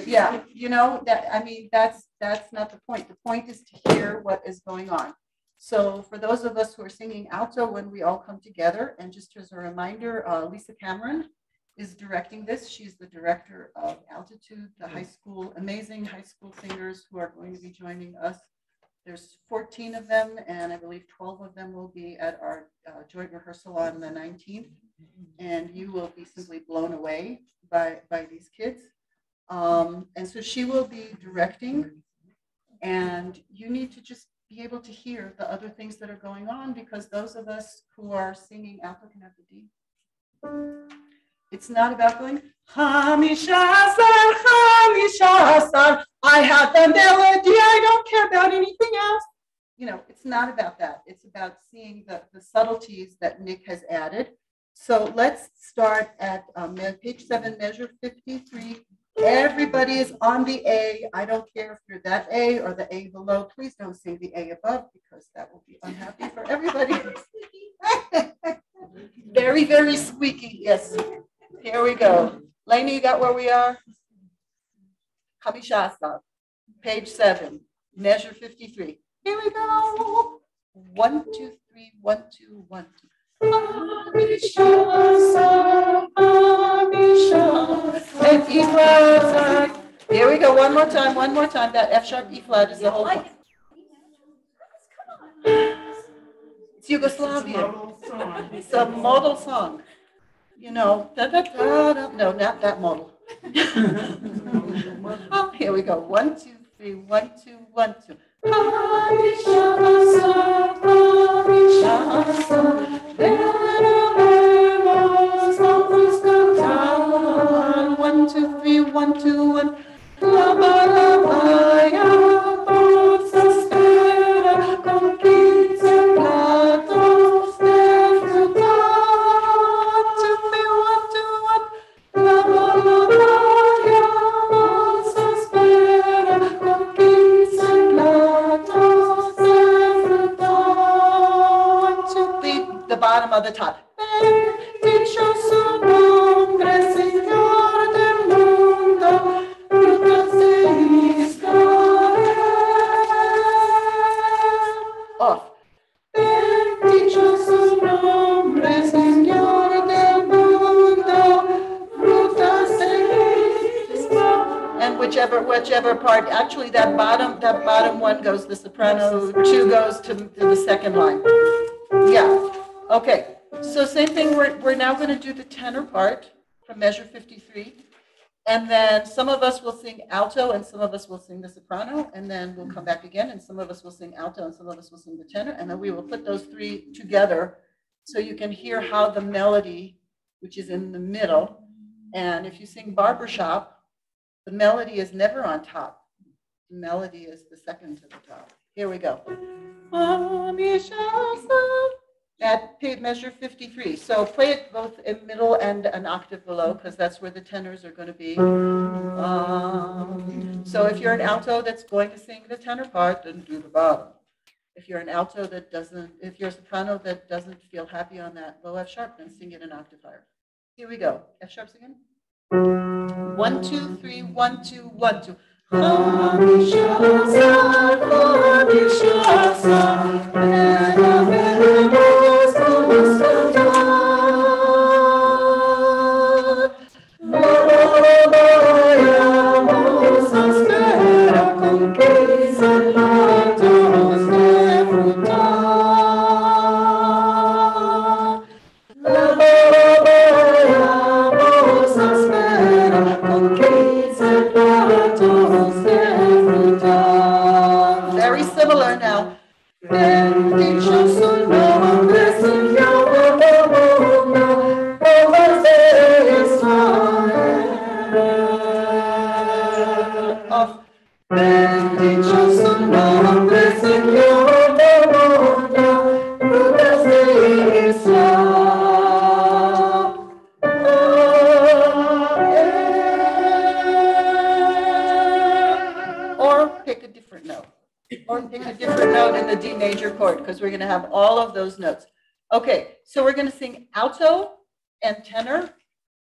Speaker 1: Yeah, you know, that's not the point. The point is to hear what is going on. So for those of us who are singing alto, when we all come together, and just as a reminder, Lisa Cameron is directing this. She's the director of Altitude, the high school, amazing high school singers who are going to be joining us. There's 14 of them, and I believe 12 of them will be at our joint rehearsal on the 19th. And you will be simply blown away by these kids. And so she will be directing, and you need to just be able to hear the other things that are going on, because those of us who are singing alto can have the D. It's not about going, Hamisha Asal, I have the melody, I don't care about anything else. You know, it's not about that. It's about seeing the subtleties that Nick has added. So let's start at page 7, measure 53. Everybody is on the A. I don't care if you're that A or the A below. Please don't sing the A above, because that will be unhappy for everybody. Very, very squeaky. Yes. Here we go. Lainey, you got where we are? Hamisha Asal, page 7, measure 53. Here we go. 1, 2, 3, 1, 2, 1, 2. And E flat. Here we go. One more time. That F sharp E flat is the whole point. It's Yugoslavian. It's a modal song. You know, no, not that modal. Oh, here we go. 1, 2, 3, 1, 2, 1, 2. 1, 2, 3, 1, 2, 1. Lava, lava, ya, possa spera, conquista, platos, fruta. 1, 2, 3, 1, 2, 1. Lava, lava, ya, possa spera, conquista, platos, fruta. 1, 2, 3, the bottom of the top. Bendicho su nombre, Señor del mundo, frutas de Israel. Off. Bendicho su nombre, Señor del mundo, frutas de Israel. And whichever part, actually that bottom one goes, the soprano 2 goes to the second line. Yeah. Okay. So same thing, we're now going to do the tenor part from measure 53. And then some of us will sing alto and some of us will sing the soprano. And then we'll come back again and some of us will sing alto and some of us will sing the tenor. And then we will put those three together so you can hear how the melody, which is in the middle. And if you sing barbershop, the melody is never on top. The melody is the second to the top. Here we go. At measure 53. So play it both in middle and an octave below because that's where the tenors are going to be. So if you're an alto that's going to sing the tenor part, then do the bottom. If you're an alto that doesn't, if you're a soprano that doesn't feel happy on that low F sharp, then sing it an octave higher. Here we go. F sharps again. 1, 2, 3, 1, 2, 1, 2. Very similar now. Off. Or pick a different note. Or pick a different note in the D major chord because we're going to have all of those notes. Okay, so we're going to sing alto and tenor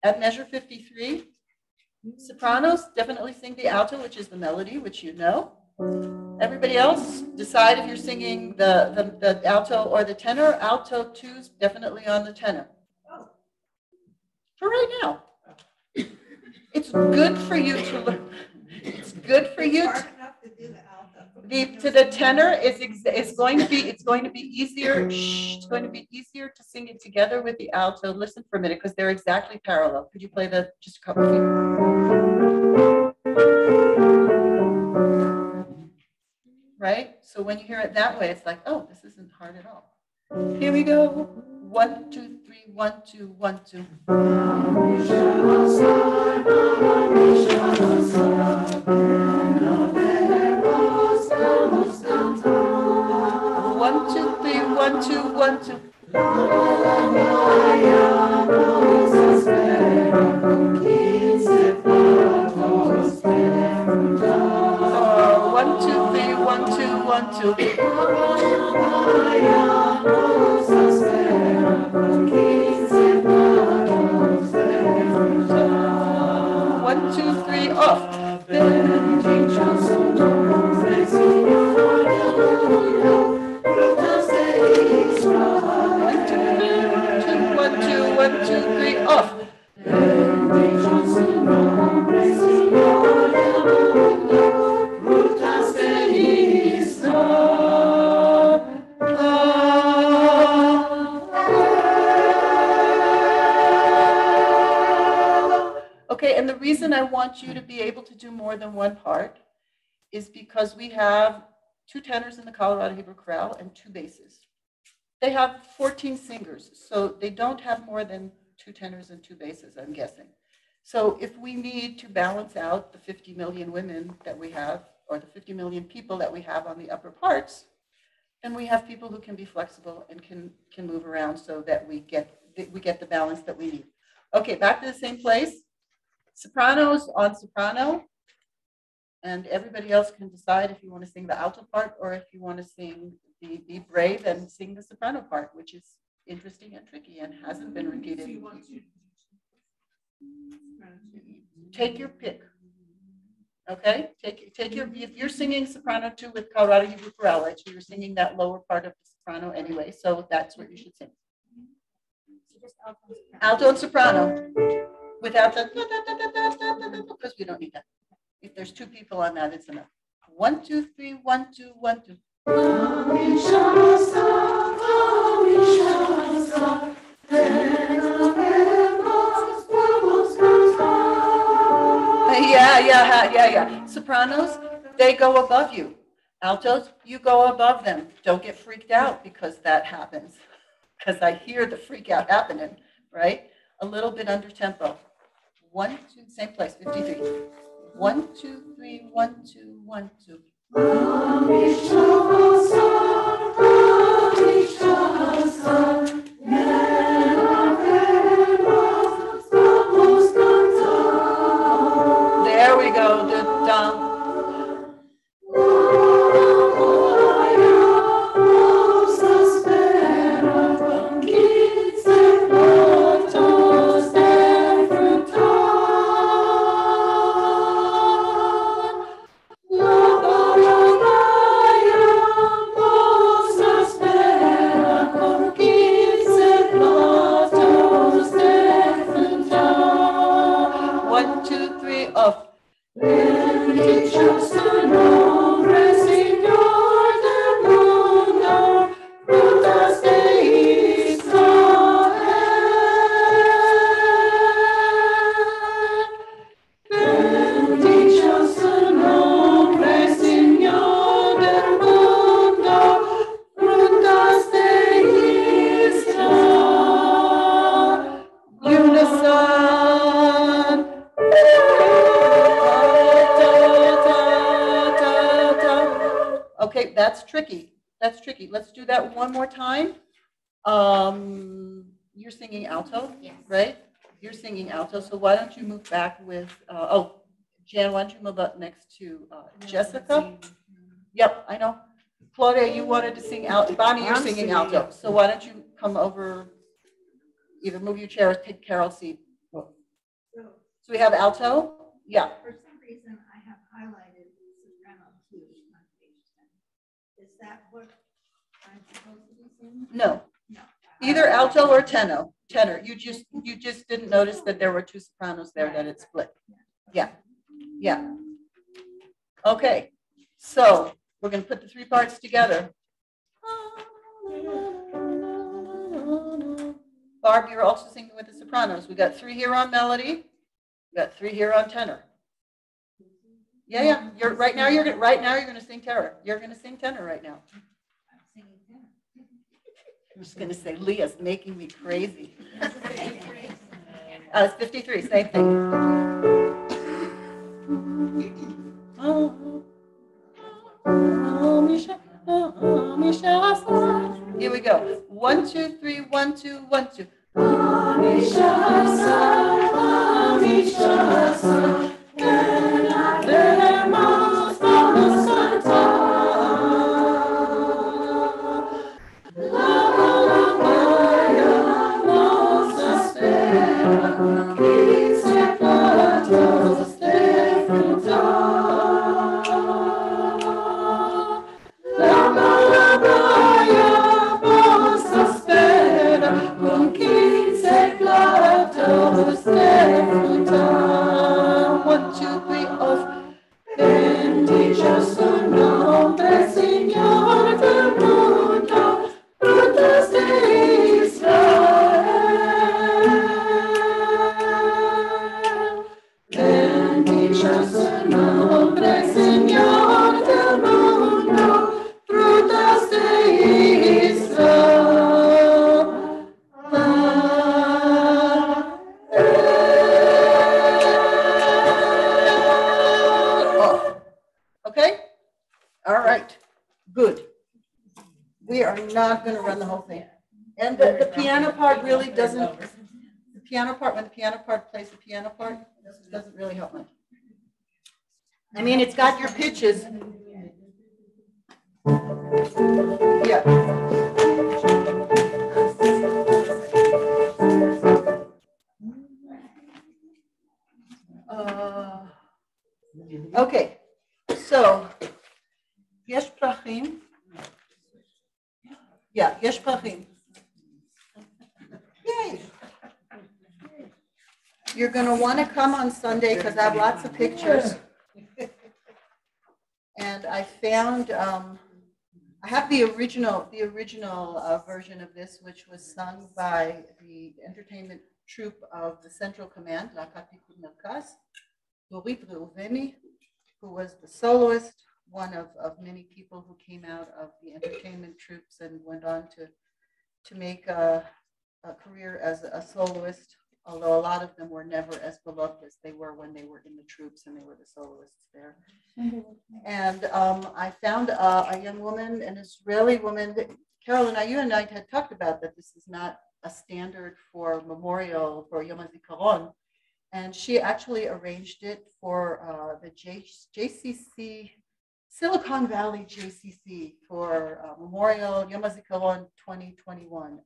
Speaker 1: at measure 53. Sopranos, definitely sing the alto, which is the melody, which you know. Everybody else, decide if you're singing the alto or the tenor. Alto 2's definitely on the tenor. For right now. It's good for you to learn. It's good for you to the tenor is going to be easier. It's going to be easier to sing it together with the alto. Listen for a minute because they're exactly parallel. Could you play just a couple of feet? Right? So when you hear it that way, it's like, oh, this isn't hard at all. Here we go. 1, 2, 3, 1, 2, 1, 2. 1, 2, 3, 1, 2, 1, 2. 1, 2, 3, 1, 2, 1, 2. 1, 2, 3, off. 1, 2, 3, off. Okay, and the reason reason I want you to be able to do more than one part is because we have 2 tenors in the Colorado Hebrew Chorale and 2 basses. They have 14 singers, so they don't have more than 2 tenors and 2 basses, I'm guessing. So if we need to balance out the 50 million women that we have, or the 50 million people that we have on the upper parts, then we have people who can be flexible and can move around so that we get the balance that we need. Okay, back to the same place. Sopranos on soprano, and everybody else can decide if you want to sing the alto part or if you want to sing be brave and sing the soprano part, which is interesting and tricky and hasn't been repeated. Take your pick. Okay, take your, if you're singing soprano 2 with Colorado Hebrew Chorale, right, so you're singing that lower part of the soprano anyway, so that's what you should sing.
Speaker 2: So just alto
Speaker 1: Alto and soprano without the, because we don't need that. If there's 2 people on that, it's enough. 1, 2, 3, 1, 2, 1, 2. Yeah. Sopranos, they go above you. Altos, you go above them. Don't get freaked out because that happens. Because I hear the freak out happening, right? A little bit under tempo. 1, 2, same place, 53. 1, 2, 3, 1, 2, 1, 2. There we go. Okay, that's tricky. That's tricky. Let's do that one more time. You're singing alto,
Speaker 2: Yes.
Speaker 1: right? You're singing alto, so why don't you move back with, Jan, why don't you move up next to Jessica? Yep, I know. Claudia, you wanted to sing alto. Bonnie, you're singing alto. So why don't you come over, either move your chair or take Carol's seat. So we have alto? Yeah.
Speaker 7: For some reason, I have highlighted soprano 2 on page 10. Is that what I'm supposed to be singing?
Speaker 1: No.
Speaker 7: No.
Speaker 1: Either alto or tenor. You just didn't notice that there were 2 sopranos there, that it split. Yeah. Okay. So we're going to put the 3 parts together. Barb, you're also singing with the sopranos. We got 3 here on melody. We got 3 here on tenor. Yeah. Right now you're going to sing tenor. You're going to sing tenor right now.
Speaker 7: I'm singing tenor.
Speaker 1: I'm just going to say, Leah's making me crazy. It's 53, same thing. Here we go. 1, 2, 3, 1, 2, 1, 2. Okay? All right, good. We are not going to run the whole thing. And the piano part really doesn't, the piano part, when the piano part plays the piano part, doesn't really help much. I mean, it's got your pitches. Yeah. Okay, so, יש פרחים. Yeah, יש פרחים. Yay. You're going to want to come on Sunday because I have lots of pictures. And I found, I have the original version of this, which was sung by the entertainment troupe of the Central Command, La Picud Merkaz, Dorit Reuveni, who was the soloist, one of many people who came out of the entertainment troops and went on to make a career as a soloist, although a lot of them were never as beloved as they were when they were in the troops and they were the soloists there. And I found a young woman, an Israeli woman. Carolyn, you and I had talked about that this is not a standard for memorial for Yom HaZikaron. And she actually arranged it for the JCC, Silicon Valley JCC for Memorial Yom HaZikaron 2021.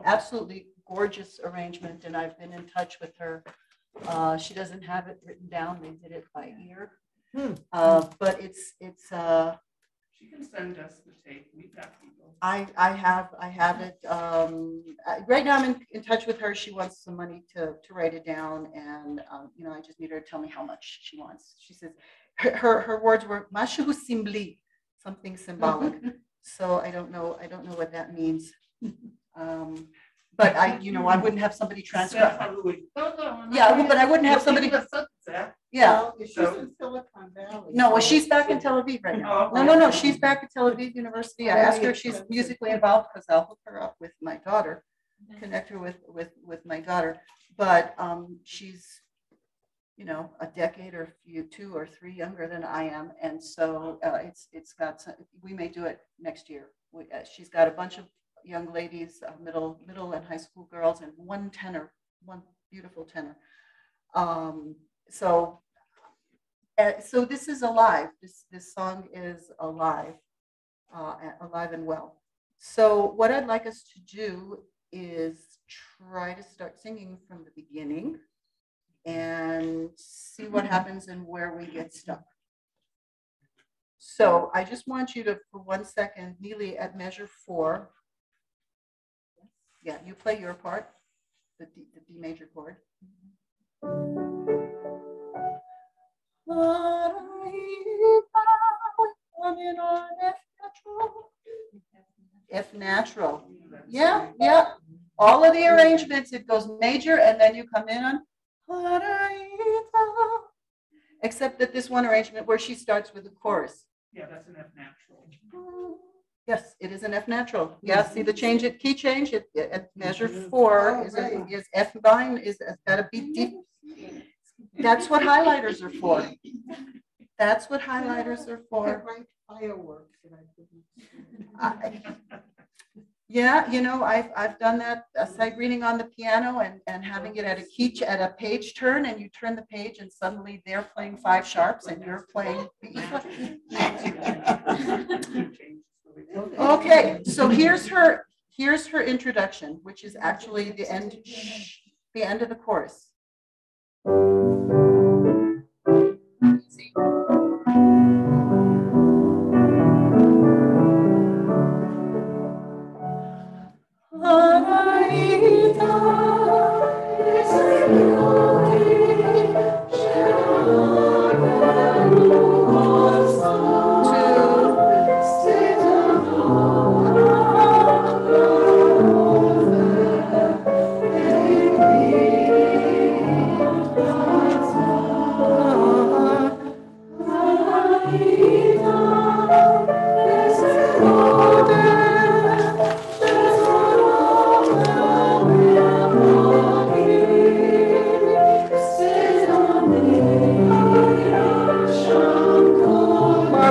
Speaker 1: Absolutely gorgeous arrangement, and I've been in touch with her. She doesn't have it written down. They did it by ear. But it's
Speaker 3: She can send us the tape. We've got people.
Speaker 1: I have it. Right now I'm in touch with her. She wants some money to write it down, and you know, I just need her to tell me how much she wants. She says her words were mashu simbli, something symbolic. So I don't know what that means. But I wouldn't have somebody transcribe. Yeah, but I wouldn't have somebody. Yeah.
Speaker 4: She's in Silicon Valley.
Speaker 1: No, well, she's back in Tel Aviv right now. No, she's back at Tel Aviv University. I asked her if she's musically involved because I'll hook her up with my daughter, connect her with my daughter. But she's, a decade or two or three younger than I am, and so it's got some, we may do it next year. She's got a bunch of young ladies, middle and high school girls, and one beautiful tenor. So this is alive. This song is alive, alive and well. So what I'd like us to do is try to start singing from the beginning and see what happens and where we get stuck. So I just want you to, for 1 second, Neely, at measure 4. Yeah, you play your part, the D major chord. F natural. Yeah. All of the arrangements, it goes major and then you come in on, except that this one arrangement where she starts with the chorus.
Speaker 3: Yeah, that's an F natural.
Speaker 1: Yes, it is an F natural. Yeah, see the change, key change at measure 4 is F bind is got to be deep. That's what highlighters are for. That's what highlighters are for.
Speaker 4: Fireworks.
Speaker 1: Yeah, I've done that sight reading on the piano and having it at a page turn, and you turn the page and suddenly they're playing 5 sharps and you're playing the E. Okay, so here's her introduction, which is actually the end of the chorus. See?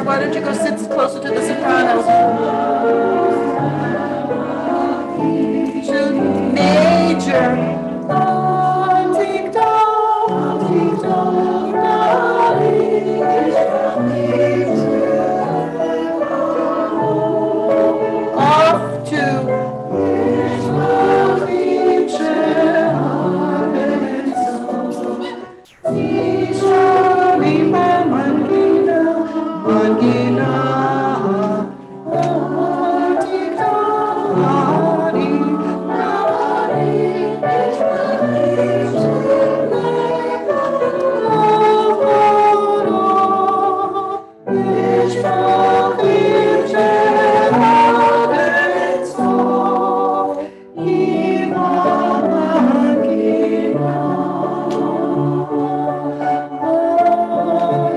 Speaker 1: Barb, why don't you go sit closer to the sopranos? To major. Off to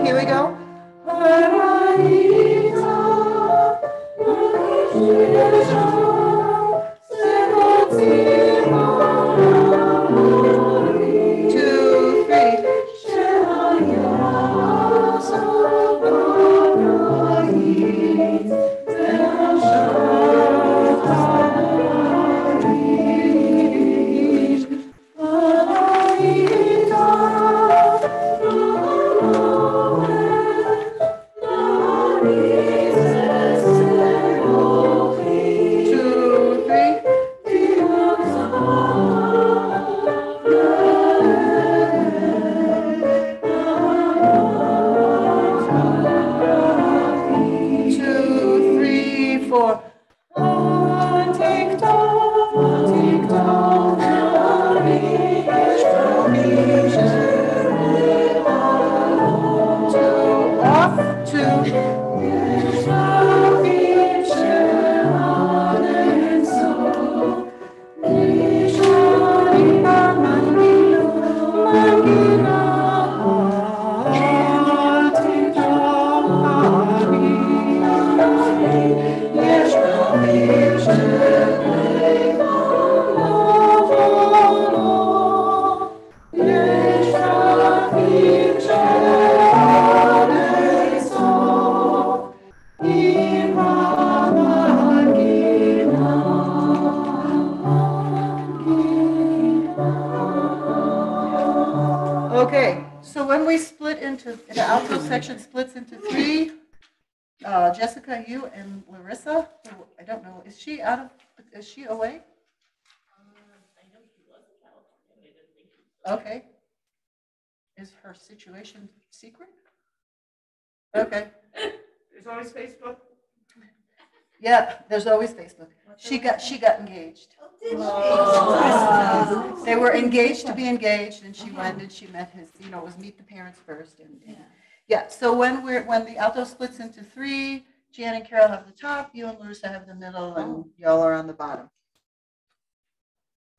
Speaker 1: here we go. Two, three. Two, three. Two, three, four. Two, off, two. Okay, so when we split into, the alto section splits into three, Jessica, you and Larissa, who I don't know, is she away? Okay. Is her situation secret? Okay.
Speaker 3: There's always Facebook.
Speaker 1: Yeah, there's always Facebook. She got engaged. They were engaged to be engaged, and she went and she met his, it was meet the parents first, and yeah. So when the alto splits into three, Jan and Carol have the top, you and Larissa have the middle, and y'all are on the bottom.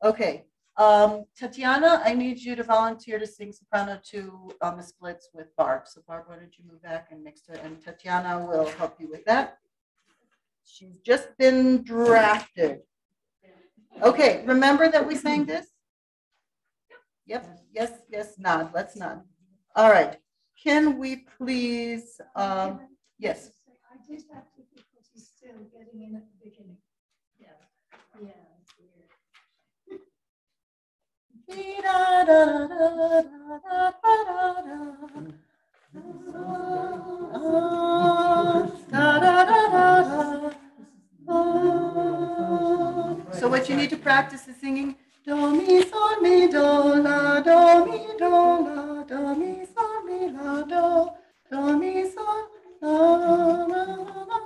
Speaker 1: Okay, Tatiana, I need you to volunteer to sing soprano 2 on the splits with Barb. So Barb, why don't you move back and mix it, and Tatiana will help you with that. She's just been drafted. Okay, remember that we sang this? Yep, yes, nod, let's nod. All right, can we please, yes.
Speaker 7: I did have difficulty still getting in at the beginning. Yeah.
Speaker 1: So what you need to practice is singing do mi sol mi do la do mi do la do mi sol mi la do mi sol la la la.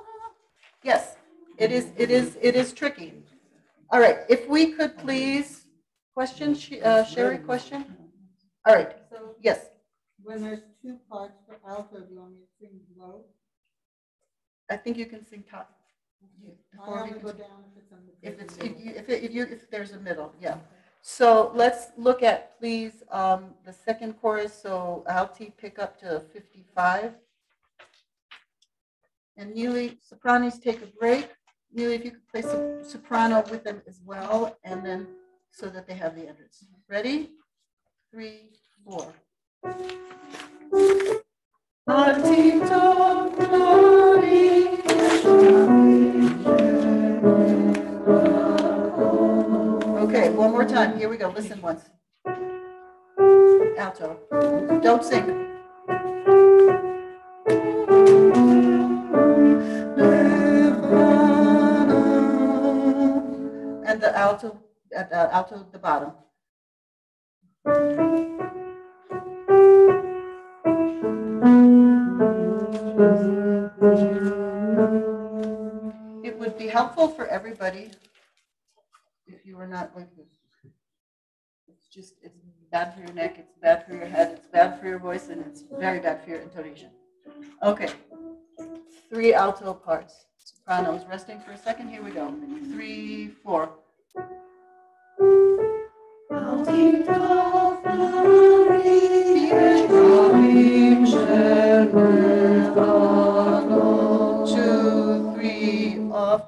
Speaker 1: Yes, it is tricky. All right, if we could please question, Sherry, question. All right, so yes.
Speaker 4: When there's 2 parts for alto, do you want me to sing low?
Speaker 1: I think you can sing top.
Speaker 4: I only go down if it's in the
Speaker 1: If there's a middle, yeah. So let's look at, please, the second chorus. So alti pick up to 55. And Neely, sopranos take a break. Neely, if you could play soprano with them as well, and then so that they have the entrance. Ready? 3, 4. go, listen once. Alto. Don't sing. And the alto, the bottom. It would be helpful for everybody if you were not like this. It's bad for your neck, it's bad for your head, it's bad for your voice, and it's very bad for your intonation. Okay, 3 alto parts. Sopranos, resting for a second, here we go. 3, 4. Two, 3, off.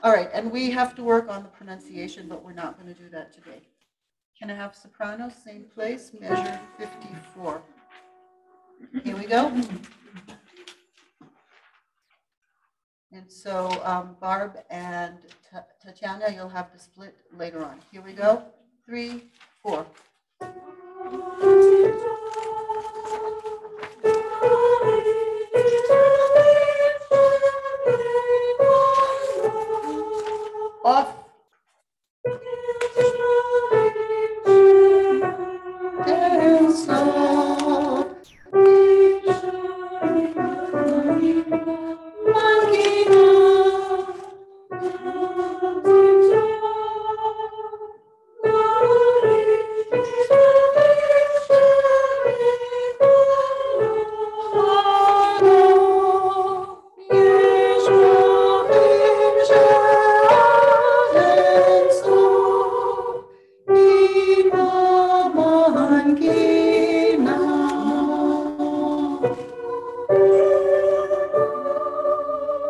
Speaker 1: All right, and we have to work on the pronunciation, but we're not going to do that today. Can I have soprano, same place, measure 54. Here we go. And so Barb and Tatiana, you'll have the split later on. Here we go. 3, 4. Off. And slow.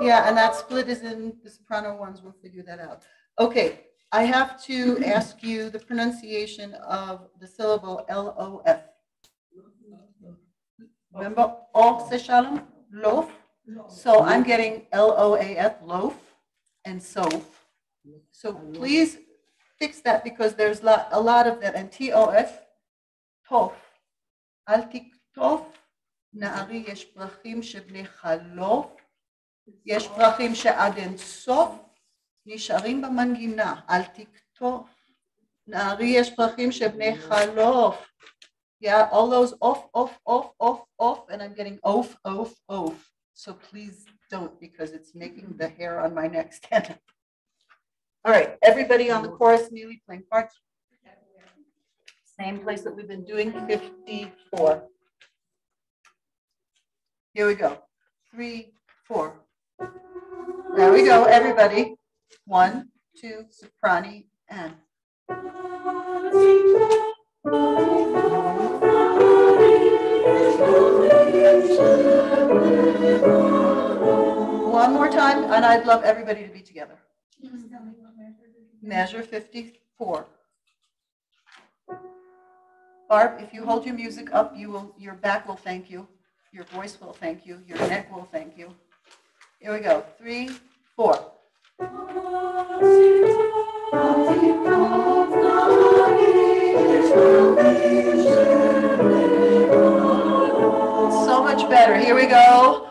Speaker 1: Yeah, and that split is in the soprano ones. We'll figure that out. Okay, I have to ask you the pronunciation of the syllable L-O-F. Remember, O se shalom, loaf. So I'm getting L-O-A-F, loaf, and sof. So please fix that because there's a lot of that. And T-O-F, tof. Al tiktof, na'ari yesh brachim shebnei chalof. יש פרחים שעד אין סוף נשארים במנגינה, אל תקטוף. נערי יש פרחים שבני חלוף. Yeah, all those off, off, off, off, off, and I'm getting off, off, off. So please don't because it's making the hair on my neck stand up. All right, everybody on the chorus, nearly playing parts. Same place that we've been doing, 54. Here we go, 3, 4. There we go, everybody. 1, 2, soprani, and. One more time, and I'd love everybody to be together. Measure 54. Barb, if you hold your music up, your back will thank you, your voice will thank you, your neck will thank you. Here we go. 3, 4. So much better. Here we go.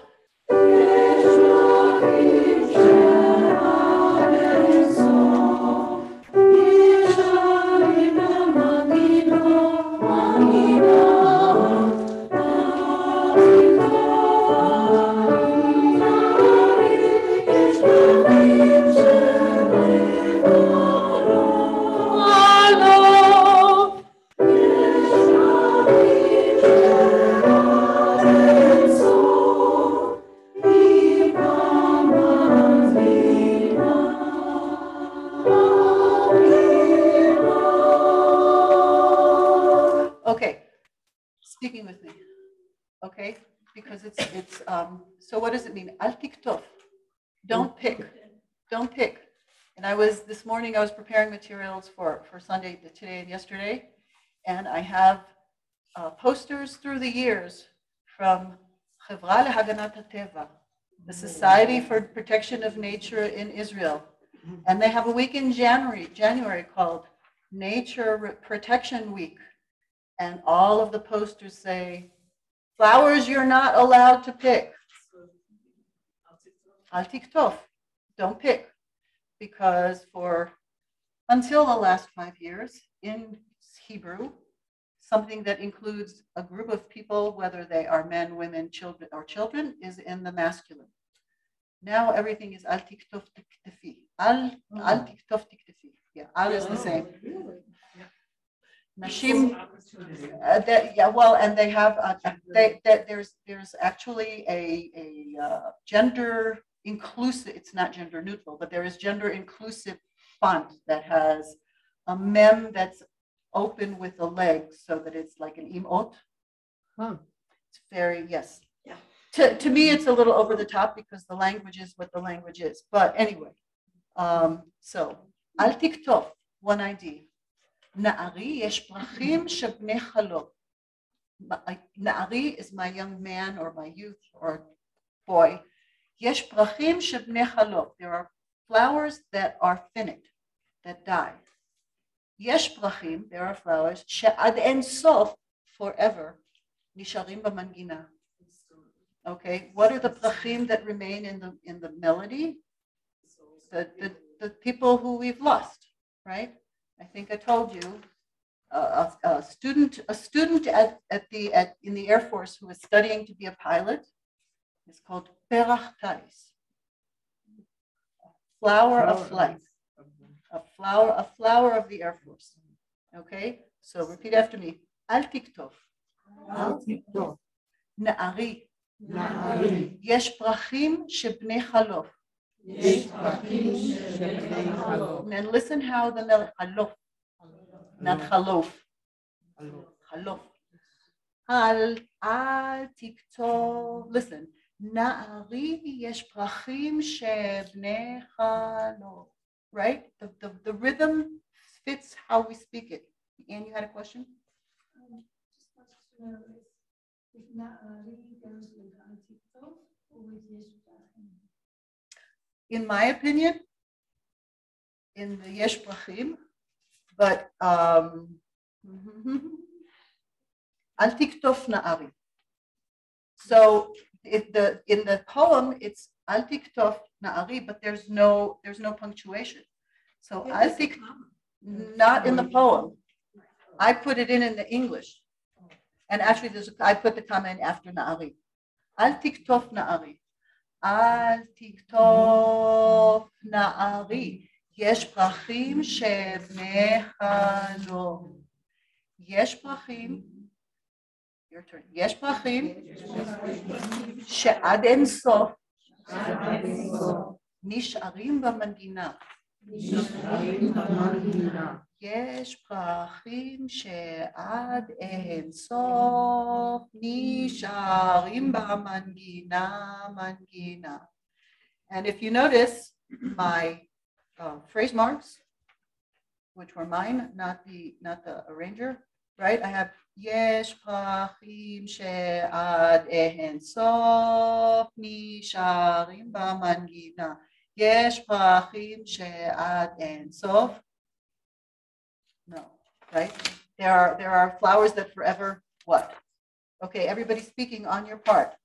Speaker 1: so what does it mean? Al tiktof. Don't pick. Don't pick. And this morning I was preparing materials for Sunday, today and yesterday. And I have posters through the years from Chevra leHaganat HaTeva, the Society for Protection of Nature in Israel. And they have a week in January called Nature Protection Week. And all of the posters say, flowers you're not allowed to pick. Al tiktof. Don't pick. Because until the last 5 years in Hebrew, something that includes a group of people, whether they are men, women, children, is in the masculine. Now everything is al tiktof tiktefi. Al tiktof tiktefi. Yeah, al is the same. Nashim, and they have there's actually a gender inclusive. It's not gender neutral, but there is gender inclusive font that has a mem that's open with a leg, so that it's like an imot. It's very yes.
Speaker 7: Yeah.
Speaker 1: To me, it's a little over the top because the language is what the language is. But anyway, so al tiktof, one idea. Na'ari yesh prachim shebnei chalo. Na'ari is my young man or my youth or boy. Yesh prachim shebnei chalo. There are flowers that are finite, that die. Yesh prachim, there are flowers, she'ad en sof, forever, nisharim b'mangina. Okay, what are the prachim that remain in the melody? The people who we've lost, right? I think I told you, a student in the Air Force who is studying to be a pilot is called perach tais, flower of life, a flower of the Air Force. Okay, so repeat after me. Al tiktof.
Speaker 4: Al tiktof.
Speaker 1: Na'ari. Yesh prachim shebnei chalof. And listen how the chalof, not chalof. Chalof. Al tiktof. Listen. Na'ari yesh prachim shebnei chalof. Right? The rhythm fits how we speak it. Anne, you had a question? In my opinion, in the yesh prachim, but al tiktof na'ari. So in the poem, it's al tiktof na'ari, but there's no punctuation. So al tiktof, not in the poem. I put it in the English, and actually I put the comma in after na'ari. Al tiktof na'ari. Al tiktof na'ari. Yesh prachim shebnei chalo. Yesh prachim. Your turn. Yesh prachim she'ad en sof nish'arim b'mangina. Yesh prachim she'ad en sof nish'arim b'mangina. And if you notice, my phrase marks, which were mine, not the arranger, right? I have yesh prachim she'ad en sof nisharim b'mangina. Yesh prachim she'ad en sof. No, right? There are flowers that forever what? Okay, everybody's speaking on your part.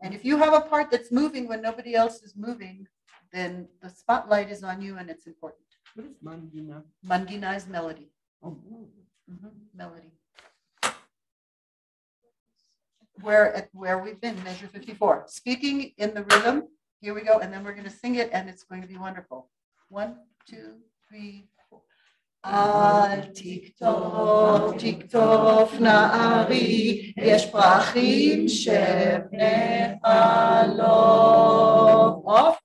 Speaker 1: And if you have a part that's moving when nobody else is moving, then the spotlight is on you and it's important.
Speaker 4: What is mangina?
Speaker 1: Mangina is melody.
Speaker 4: Oh.
Speaker 1: Melody. Where we've been, measure 54. Speaking in the rhythm. Here we go, and then we're going to sing it, and it's going to be wonderful. 1, 2, 3, 4. Al tiktof, tiktof na'ari, yesh prachim shebnei chalof. Off.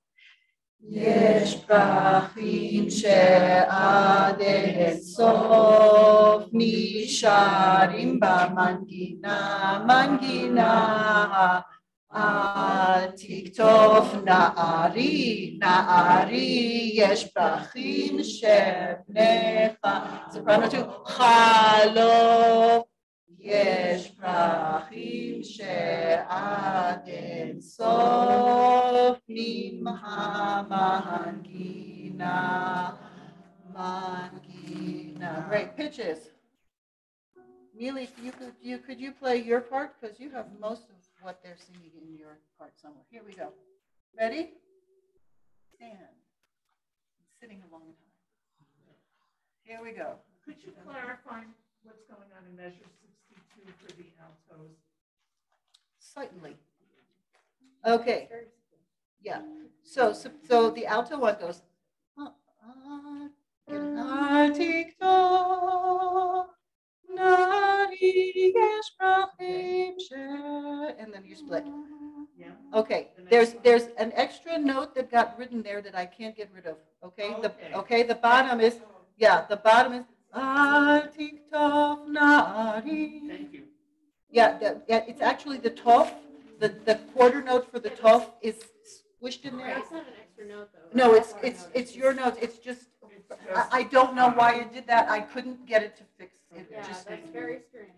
Speaker 1: Yesh prachim she'ad en sof nisharim b'mangina, mangina. תקטוף נערי, נערי, יש פרחים שבנך, סופרנו 2, חלום, יש פרחים שעד אין סוף, נמחה מנגינה, mangina. Great pitches. Neely, could you play your part, because you have most of what they're singing in your part somewhere. Here we go. Ready? Stand. Sitting a long time. Here we go.
Speaker 3: Could you clarify what's going on in measure 62 for the altos?
Speaker 1: Certainly. Okay. Yeah. So the alto one goes. And then you split.
Speaker 3: Yeah.
Speaker 1: Okay, there's an extra note that got written there that I can't get rid of. Okay, the bottom is, yeah, the bottom is
Speaker 3: Thank you.
Speaker 1: yeah, it's actually the tof. The quarter note for the tof is squished in there.
Speaker 6: It's not an extra note though.
Speaker 1: No, it's your notes. It's just I don't know why it did that. I couldn't get it to fix it.
Speaker 6: Yeah,
Speaker 1: Just
Speaker 6: that's very strange.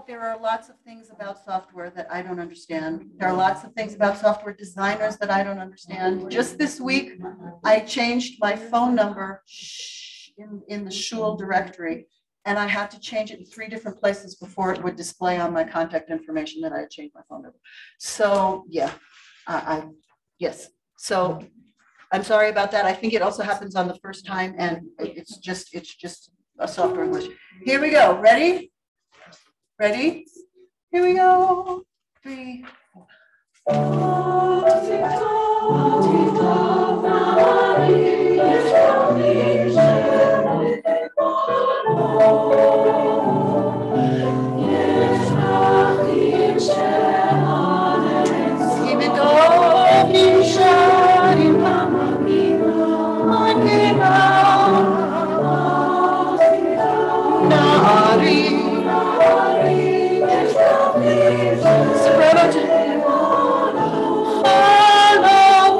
Speaker 1: there are lots of things about software that I don't understand. There are lots of things about software designers that I don't understand. Just this week, I changed my phone number in the shul directory, and I had to change it in 3 different places before it would display on my contact information that I had changed my phone number. So yeah, yes. So I'm sorry about that. I think it also happens on the first time, and it's just a software glitch. Here we go. Ready? Ready? Here we go. 3, 4.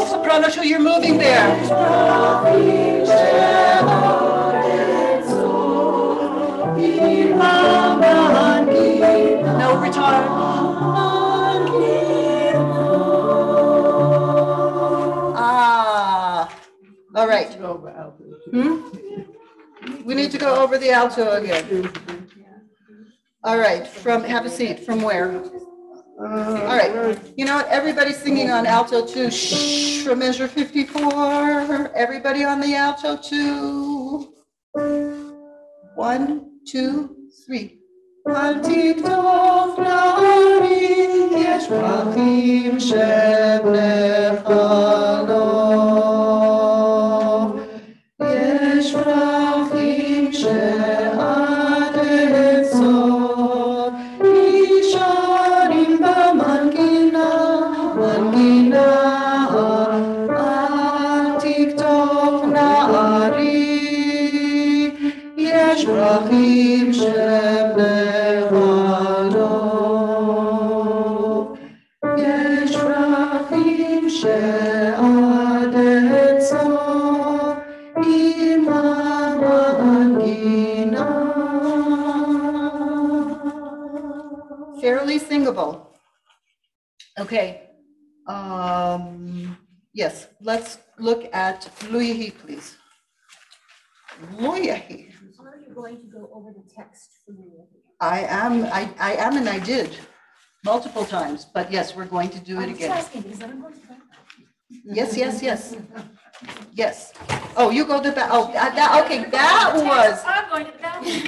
Speaker 1: Soprano, so you're moving there. No retard. All right. We need to go over the alto again. All right, have a seat. From where? All right, you know what? Everybody's singing on alto 2. Shh, from measure 54. Everybody on the alto 2. 1, 2, 3. פרחים שבני חלום, יש פרחים שעד אין סוף עם המנגינה. Fairly singable. Okay. Yes, let's look at Luyahi, please. Luyahi.
Speaker 2: Are you going to go over the text for me?
Speaker 1: I am, and I did multiple times, but yes, we're going to do it again.
Speaker 2: I'm just asking because I'm going to.
Speaker 1: Yes, yes, yes. Yes. Oh, you go to the, oh, okay, that was,
Speaker 2: I'm going to the bathroom.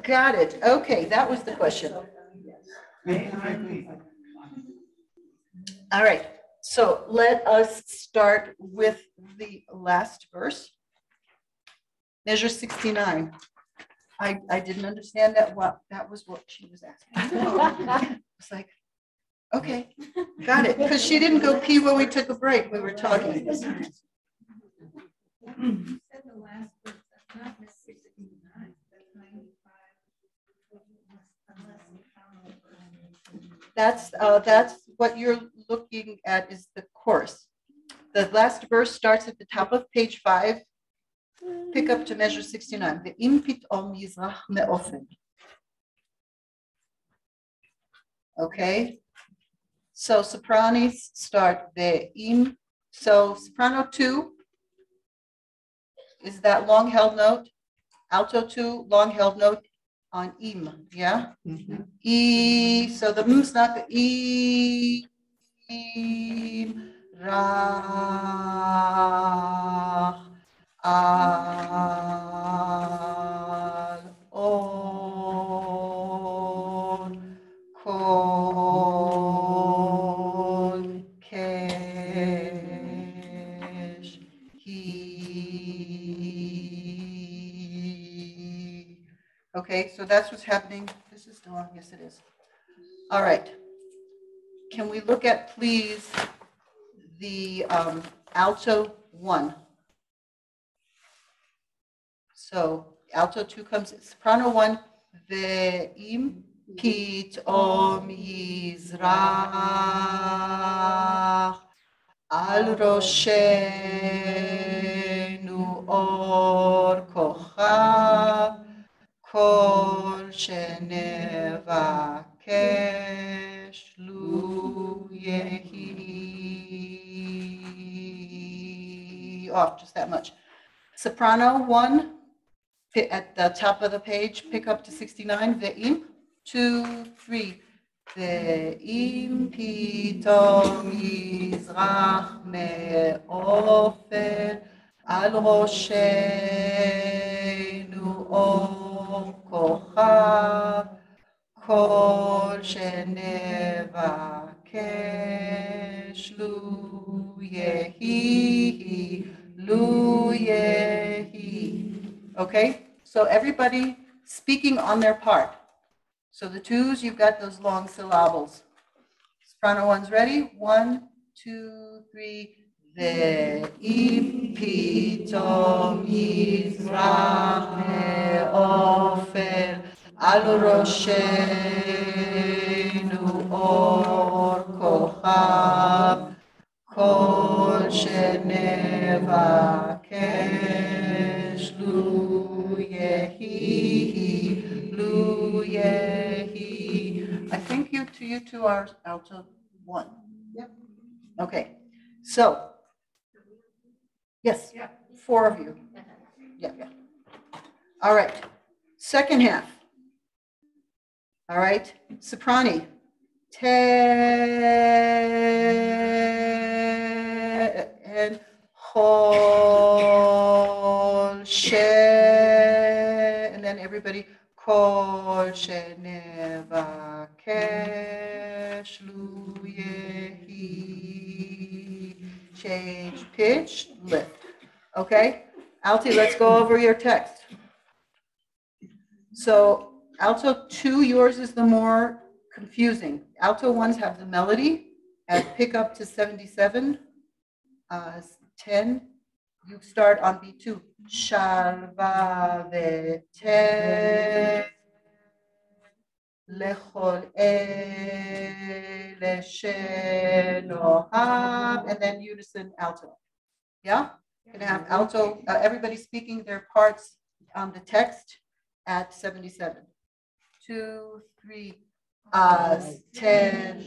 Speaker 1: got it. Okay, that was the question. All right, so let us start with the last verse. Measure 69. I didn't understand that. Well, that was what she was asking. It's like, okay, got it. Because she didn't go pee when we took a break. We were talking.
Speaker 7: You said the last verse, that's not 69, that's 95. Unless
Speaker 1: That's what you're looking at is the chorus. The last verse starts at the top of page 5. Pick up to measure 69. Ve'im pitom yizrach me'ofen. Okay. So sopranis start ve'im. So soprano 2 is that long held note. Alto 2, long held note on im. Yeah. E. So the m's not the e. Rach. Al. On. Kol. Kesh. He. Okay, so that's what's happening. This is long. Yes, it is. All right. Can we look at, please, the alto 1? So alto 2 comes, soprano 1, ve'im pitom yizrach al roshenu or kochav kol shenevakesh lu yehi. Oh, just that much. Soprano 1, at the top of the page, pick up to 69. Ve'im 2, 3. Ve'im pitom yizrach me'ofer al roshenu or kochav kol shenevakesh lu yehi lu yehi. Okay, so everybody speaking on their part. So the 2s, you've got those long syllables. Soprano 1's ready. 1, 2, 3. Ve'im pitom yizrach me'ofer al roshenu or kochav kol shenevakesh lu yehi lu yehi. I think you two are alto 1. Yep. Okay. So, yes, 4 of you. Yeah. All right. Second half. All right. Soprani. Te and Chol she, and then everybody Kol she nevakesh lu yehi. Change pitch, lift. Okay, Alti, let's go over your text. So alto 2, yours is the more confusing. Alto 1s have the melody at pick up to 77. 10, you start on B2. Shalva v'te lechol ele shenoham, and then unison alto. Yeah? You're gonna have alto, everybody speaking their parts on the text at 77. 2, 3. Ten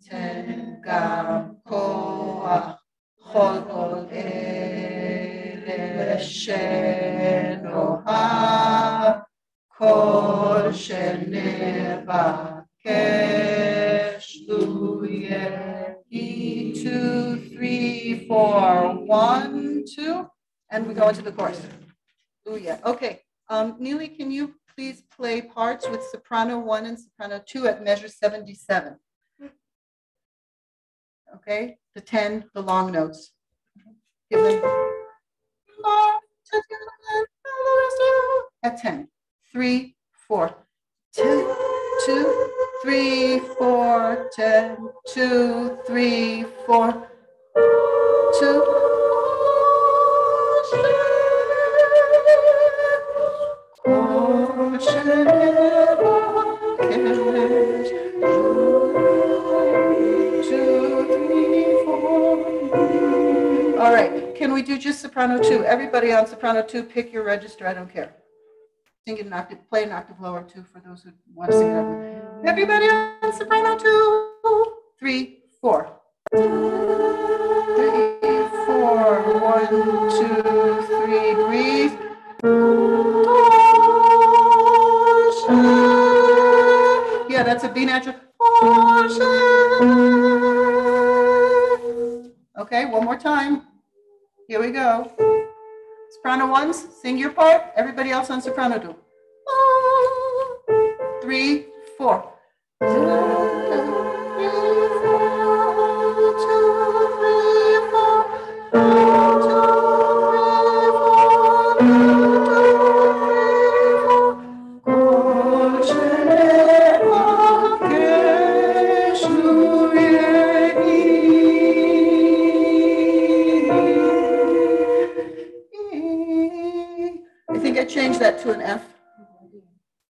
Speaker 1: ten gam koach chol kol ele shenoham kol shenevakesh lu yehi. 2, 3, 4. 1, 2, and we go into the chorus. Hallelujah. Okay. Neely, can you please play parts with soprano 1 and soprano 2 at measure 77? Okay, the 10, the long notes. Give them at 10. 3, 4. 2, 3, 4. 10. 2, 3, 4. 2. All right, can we do just soprano 2? Everybody on soprano 2, pick your register, I don't care. Sing it an octave, play an octave lower too for those who want to sing it over. Everybody on soprano 2, 3, 4. 3, 4, 1, 2, 3, breathe. Yeah, that's a B natural. Okay, one more time. Here we go. Soprano 1s, sing your part. Everybody else on soprano 2. 3, 4. I think I changed that to an F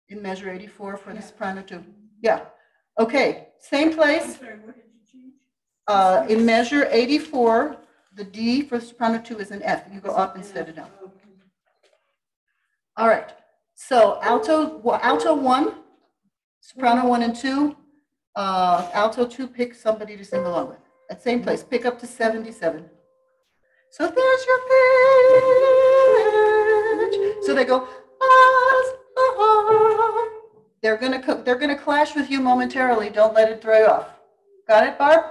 Speaker 1: in measure 84 for the soprano 2. Yeah. Okay, same place. In measure 84, the D for soprano 2 is an F. You go up instead of down. All right. So alto 1, soprano 1 and 2, alto 2, pick somebody to sing along with. At same place, pick up to 77. So there's your pitch. So they go, they're gonna clash with you momentarily. Don't let it throw you off. Got it, Barb?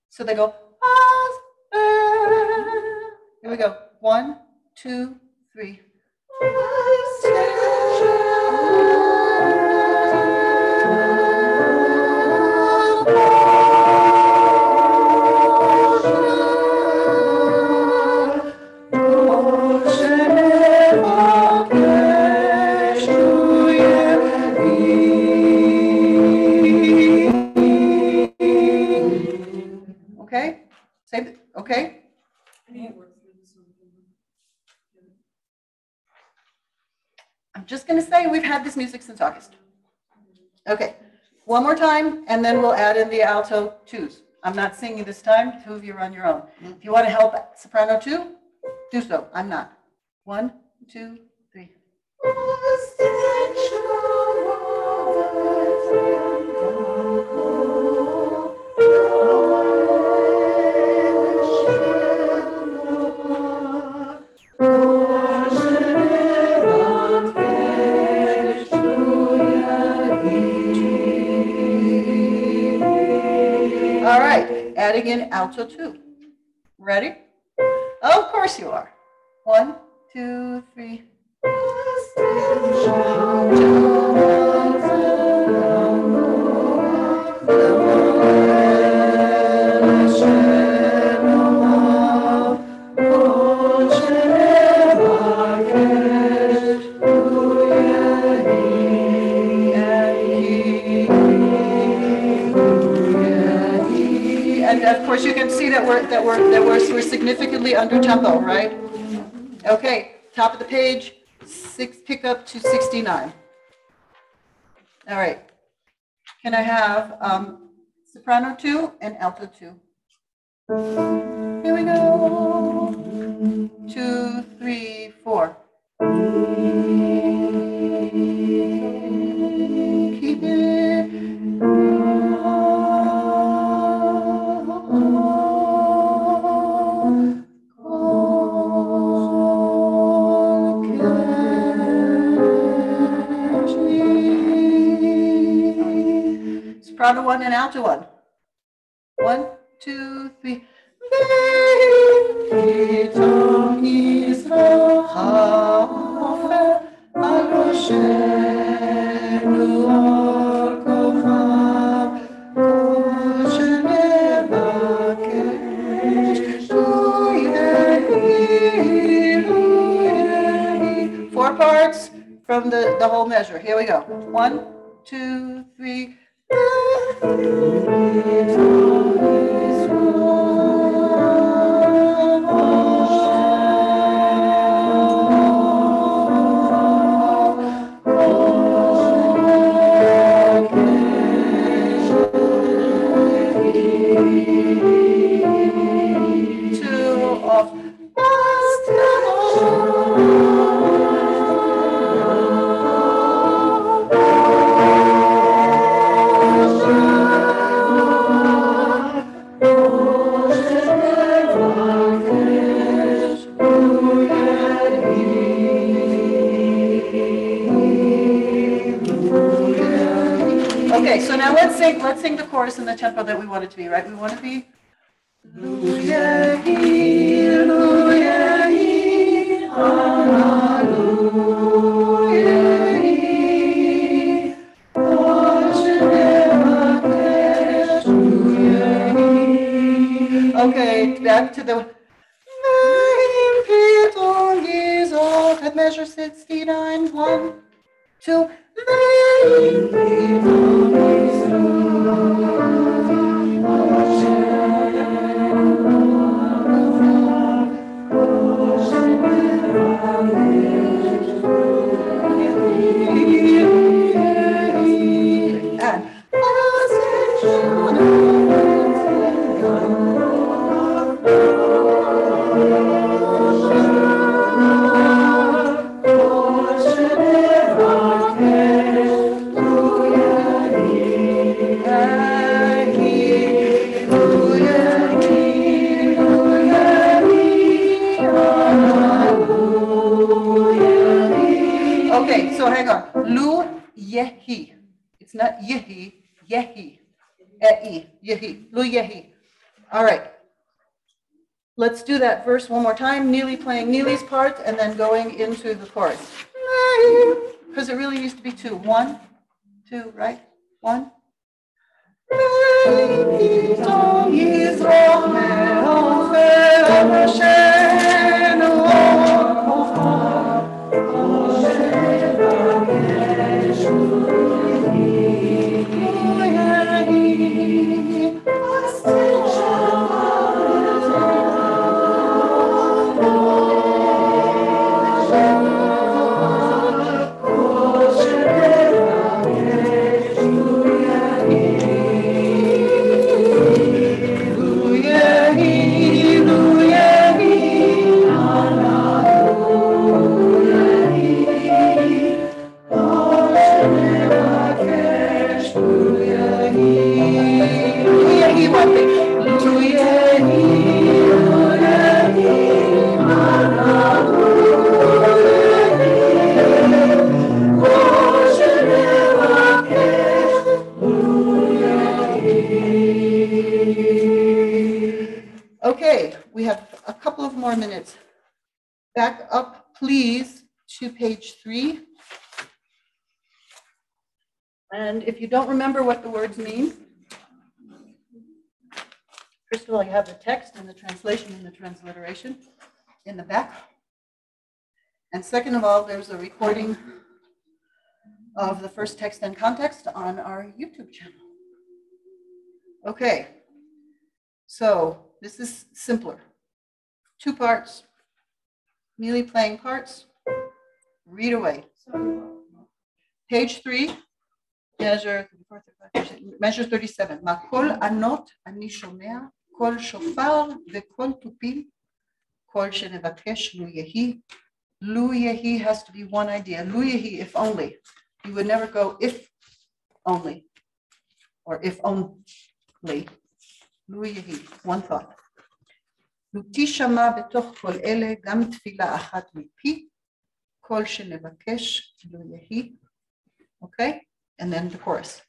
Speaker 1: So they go, here we go. 1, 2, 3. Okay? Same, okay? I'm just going to say we've had this music since August. Okay, one more time, and then we'll add in the alto 2s. I'm not singing this time. 2 of you are on your own. If you want to help soprano 2, do so. I'm not. 1, 2, 3. All right, adding in alto 2. Ready? Oh, of course you are. 1, 2, 3. And of course, you can see that we're significantly under tempo, right? Okay, top of the page, pick up to 69. All right. Can I have soprano 2 and alto 2? Here we go. 2, 3, 4. Keep it. Soprano 1 and alto 1. 1, 2, 3. Four parts from the whole measure. Here we go. 1, 2, 3. sing the chorus in the tempo that we want it to be, right? We want to be Hallelujah, okay, back to the at measure 69. 1, 2. Okay, so hang on. Lu yehi. It's not yehi, yehi. E, yehi. Lu yehi. All right. Let's do that verse one more time. Neely playing Neely's part and then going into the chorus. Because it really needs to be 2. 1, 2, right? 1. Okay, we have a couple of more minutes. Back up, please, to page 3. And if you don't remember what the words mean, first of all, you have the text and the translation and the transliteration in the back. And second of all, there's a recording of the first text and context on our YouTube channel. Okay, so this is simpler. 2 parts, Neely playing parts, read away. Page 3, measure 37. Makol anot ani shomea, kol shofar vekol tupim, kol shenevakesh lu yehi. Lu yehi has to be one idea. Lu yehi, if only. You would never go if only or if only. Lu yehi, one thought. תשמע בתוך כל אלה גם תפילה אחת מפי, כל שנבקש לו יהי. Okay? And then the chorus.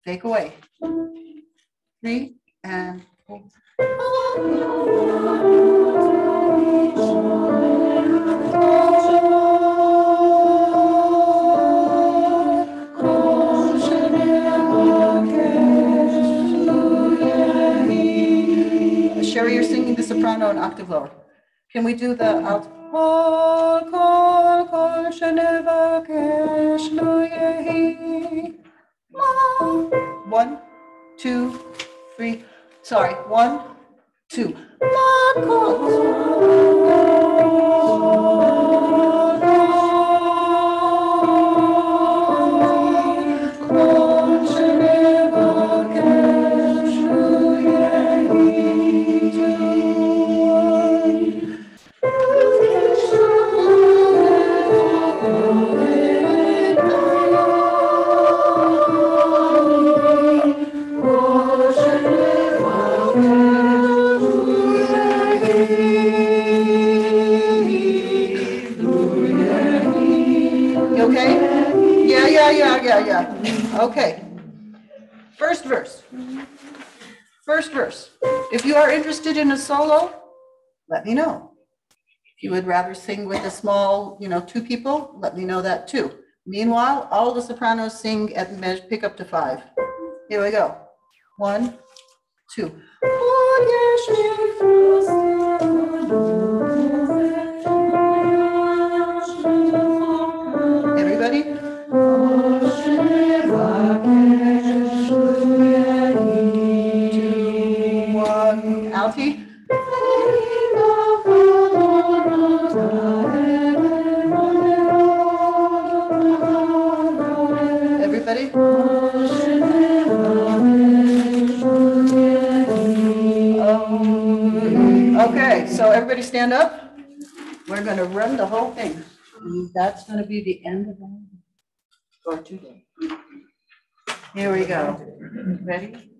Speaker 1: Take away. 3 and 4. Sherry, you're singing the soprano an octave lower. Can we do the alt? 1, 2, 3. Sorry, 1, 2. Yeah. Okay. First verse. If you are interested in a solo, let me know. If you would rather sing with a small, 2 people, let me know that too. Meanwhile, all the sopranos sing at pick up to 5. Here we go. 1, 2. Everybody? 2, 1, alti. Everybody? Okay, so everybody stand up. We're going to run the whole thing. And that's going to be the end of it. Or today. Here we go. Ready?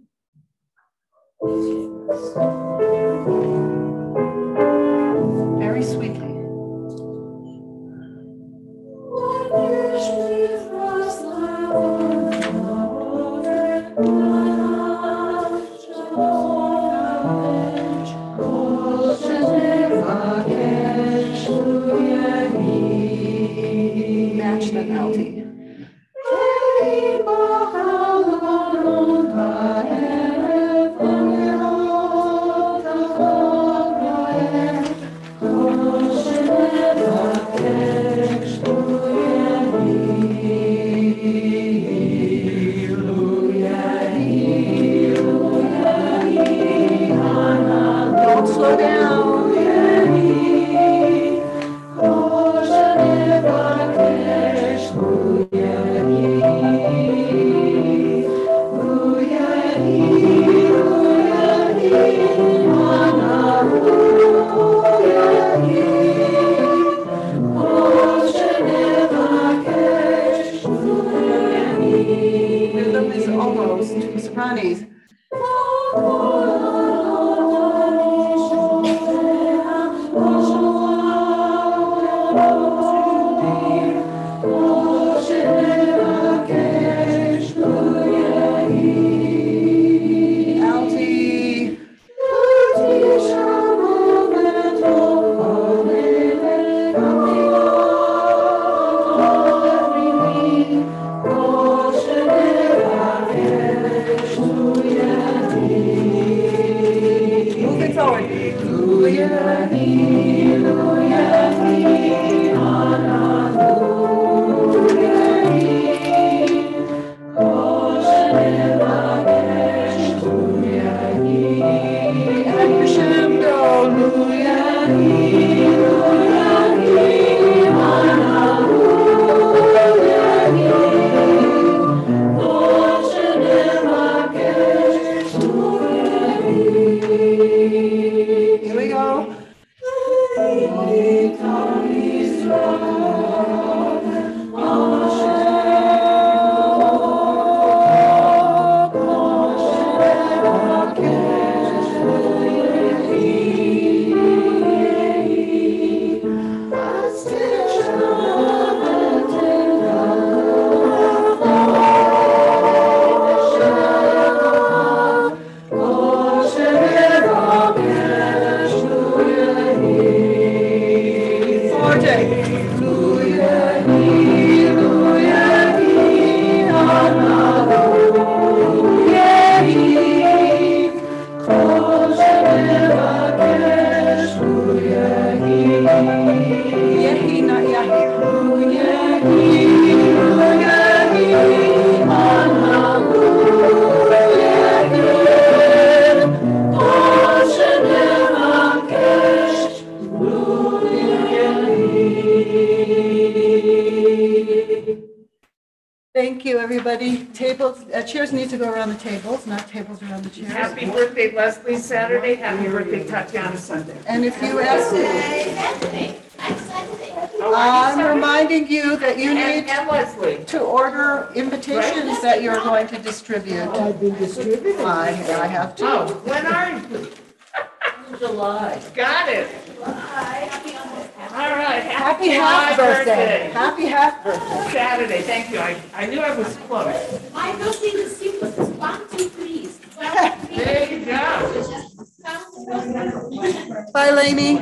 Speaker 1: Very sweetly. Match the melody. Don't slow down. Rhythm is almost sopranis. Here we go. Thank you, everybody. Tables, chairs need to go around the tables, not tables around the chairs.
Speaker 3: Happy birthday, Leslie, Saturday. Happy birthday, Tatiana, Sunday.
Speaker 1: And if you ask,
Speaker 3: Oh,
Speaker 1: I'm reminding you that you need
Speaker 3: and Leslie.
Speaker 1: to order invitations that you're going to distribute.
Speaker 4: I've been distributed.
Speaker 1: I have to.
Speaker 3: Oh, when are you?
Speaker 1: July.
Speaker 3: Got it. All right.
Speaker 1: Happy half birthday. Happy half birthday.
Speaker 3: Saturday, thank you. I knew I was close.
Speaker 6: My birthday is simple, 1, 2, 3.
Speaker 3: There you go.
Speaker 1: Bye, Lainey.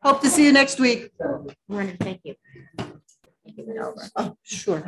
Speaker 1: Hope to see you next week.
Speaker 8: Wonderful, thank you. Thank you, Melba.
Speaker 1: Oh, sure.